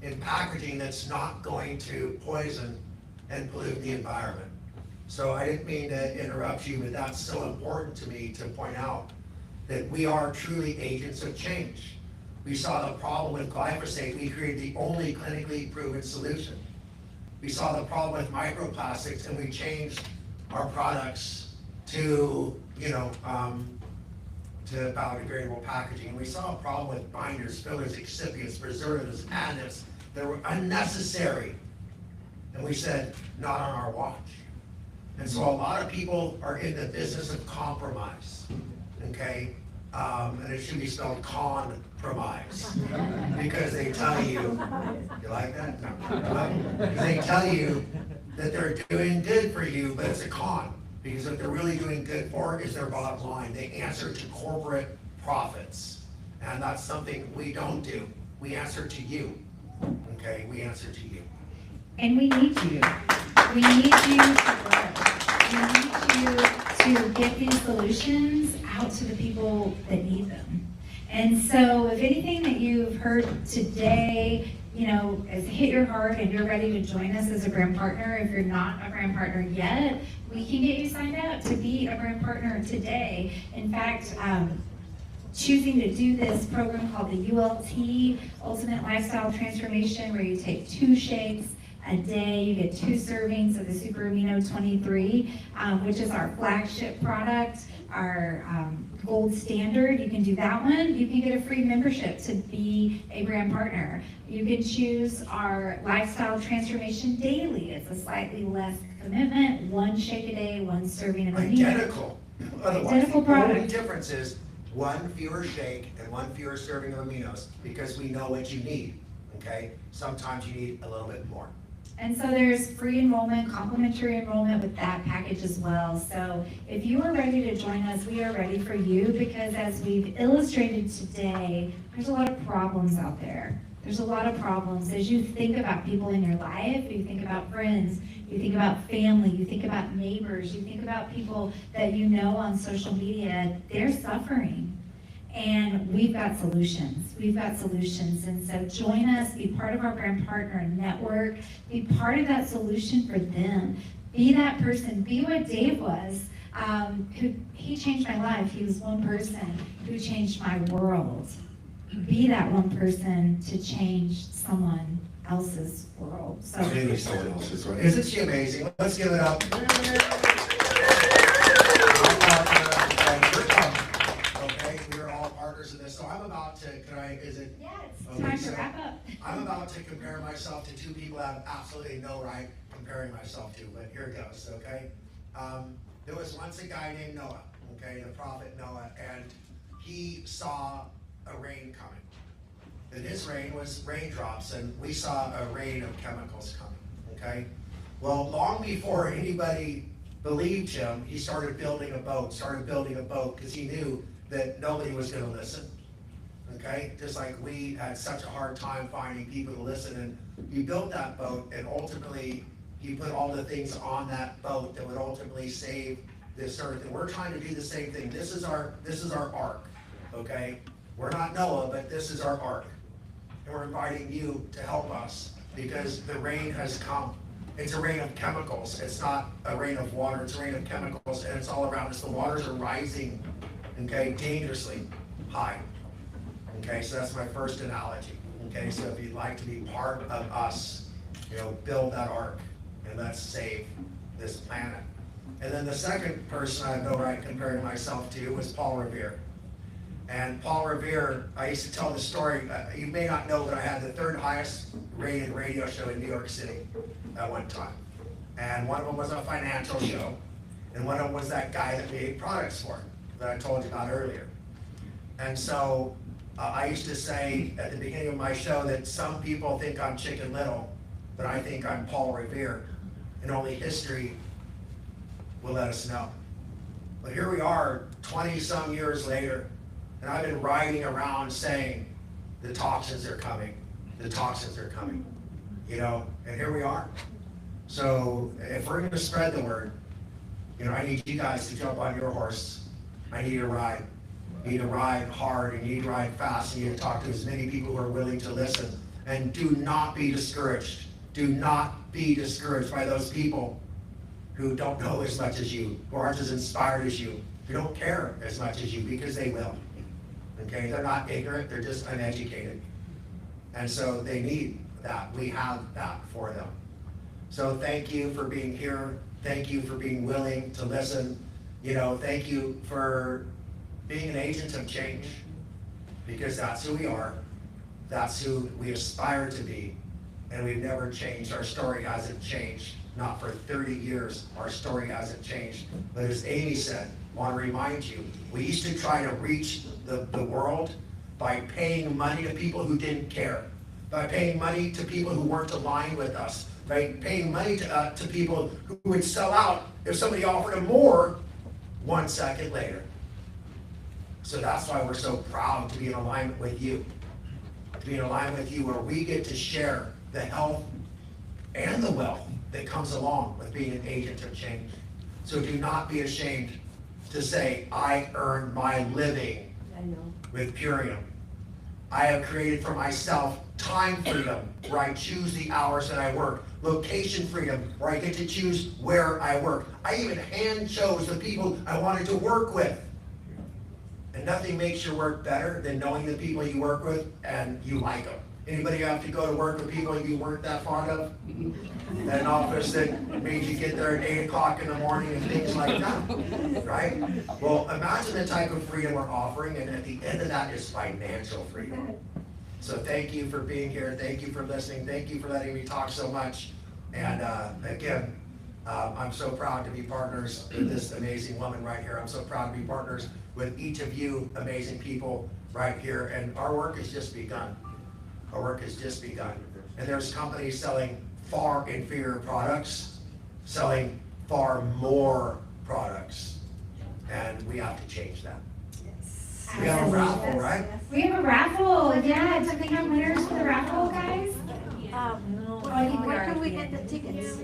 in packaging that's not going to poison and pollute the environment? So I didn't mean to interrupt you, but that's so important to me to point out that we are truly agents of change. We saw the problem with glyphosate. We created the only clinically proven solution. We saw the problem with microplastics, and we changed our products to, to biodegradable packaging. We saw a problem with binders, fillers, excipients, preservatives, additives that were unnecessary. And we said, not on our watch. And so a lot of people are in the business of compromise, okay? And it should be spelled con-promise, because they tell you, you like that? No. Because they tell you that they're doing good for you, but it's a con. Because what they're really doing good for is their bottom line. They answer to corporate profits. And that's something we don't do. We answer to you, okay? We answer to you. And we need you. We need you to grow. We need you to get these solutions out to the people that need them. And so if anything that you've heard today, has hit your heart and you're ready to join us as a brand partner, if you're not a brand partner yet, we can get you signed up to be a brand partner today. In fact, choosing to do this program called the ULT, Ultimate Lifestyle Transformation, where you take 2 shakes a day. You get 2 servings of the Super Amino 23, which is our flagship product, our gold standard. You can do that one. You can get a free membership to be a brand partner. You can choose our Lifestyle Transformation Daily. It's a slightly less commitment, 1 shake a day, 1 serving of amino. Identical. Otherwise, Identical the only product. difference is 1 fewer shake and 1 fewer serving of aminos, because we know what you need, okay? Sometimes you need a little bit more. And so there's free enrollment, complimentary enrollment with that package as well. So if you are ready to join us, we are ready for you, because as we've illustrated today, there's a lot of problems out there. There's a lot of problems. As you think about people in your life, you think about friends, you think about family, you think about neighbors, you think about people that you know on social media, they're suffering. And we've got solutions. We've got solutions. And so join us, be part of our brand partner network, be part of that solution for them. Be that person, be what Dave was, he changed my life. He was one person who changed my world. Be that one person to change someone else's world. So Maybe someone else's, right? Isn't she amazing? Let's give it up. Okay, we are all partners in this. So I'm about to, is it? yeah, it's Okay, time so to wrap up. I'm about to compare myself to 2 people I have absolutely no right comparing myself to, but here it goes, okay? There was once a guy named Noah, okay, the prophet Noah, and he saw a rain coming. And his rain was raindrops, and we saw a rain of chemicals coming, okay? Well, long before anybody believed him, he started building a boat, because he knew that nobody was gonna listen, okay? Just like we had such a hard time finding people to listen, and he built that boat, and ultimately, he put all the things on that boat that would ultimately save this earth. And we're trying to do the same thing. This is our ark, okay? We're not Noah, but this is our ark. And we're inviting you to help us, because the rain has come. It's a rain of chemicals. It's not a rain of water, it's a rain of chemicals, and it's all around us. The waters are rising, okay, dangerously high. Okay, so that's my first analogy. Okay, so if you'd like to be part of us, build that ark, and let's save this planet. And then the second person I have no right comparing myself to was Paul Revere. And Paul Revere, I used to tell the story, you may not know, but I had the 3rd highest rated radio show in New York City at one time. And one of them was a financial show, and one of them was that guy that made products for him, that I told you about earlier. And so I used to say at the beginning of my show that some people think I'm Chicken Little, but I think I'm Paul Revere, and only history will let us know. But here we are, 20-some years later, and I've been riding around saying, the toxins are coming, the toxins are coming, and here we are. So if we're gonna spread the word, I need you guys to jump on your horse. I need to ride. You need to ride hard, and you need to ride fast, and you need to talk to as many people who are willing to listen. And do not be discouraged. Do not be discouraged by those people who don't know as much as you, who aren't as inspired as you, who don't care as much as you, because they will. Okay, they're not ignorant, they're just uneducated. And so they need that. We have that for them. So thank you for being here. Thank you for being willing to listen. Thank you for being an agent of change, because that's who we are. That's who we aspire to be. And we've never changed. Our story hasn't changed. Not for 30 years, our story hasn't changed. But as Amy said, I want to remind you, we used to try to reach the world by paying money to people who didn't care, by paying money to people who weren't aligned with us, by paying money to people who would sell out if somebody offered them more 1 second later. So that's why we're so proud to be in alignment with you, to be in alignment with you, where we get to share the health and the wealth that comes along with being an agent of change. So do not be ashamed to say, I earned my living with Purium. I have created for myself time freedom, where I choose the hours that I work. Location freedom, where I get to choose where I work. I even hand chose the people I wanted to work with. And nothing makes your work better than knowing the people you work with and you like them. Anybody have to go to work with people you weren't that fond of? At an office that made you get there at 8 o'clock in the morning and things like that, right? Well, imagine the type of freedom we're offering, and at the end of that is financial freedom. So thank you for being here. Thank you for listening. Thank you for letting me talk so much. And again, I'm so proud to be partners with this amazing woman right here. I'm so proud to be partners with each of you amazing people right here. And our work has just begun. Our work has just begun. And there's companies selling far inferior products, selling far more products. And we have to change that. We have a raffle, right? We have a raffle, yeah. Do we have winners for the raffle, guys? Where can we get the tickets?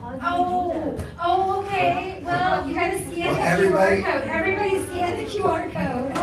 Oh, okay. Well, you gotta scan the QR code. Everybody scan the QR code.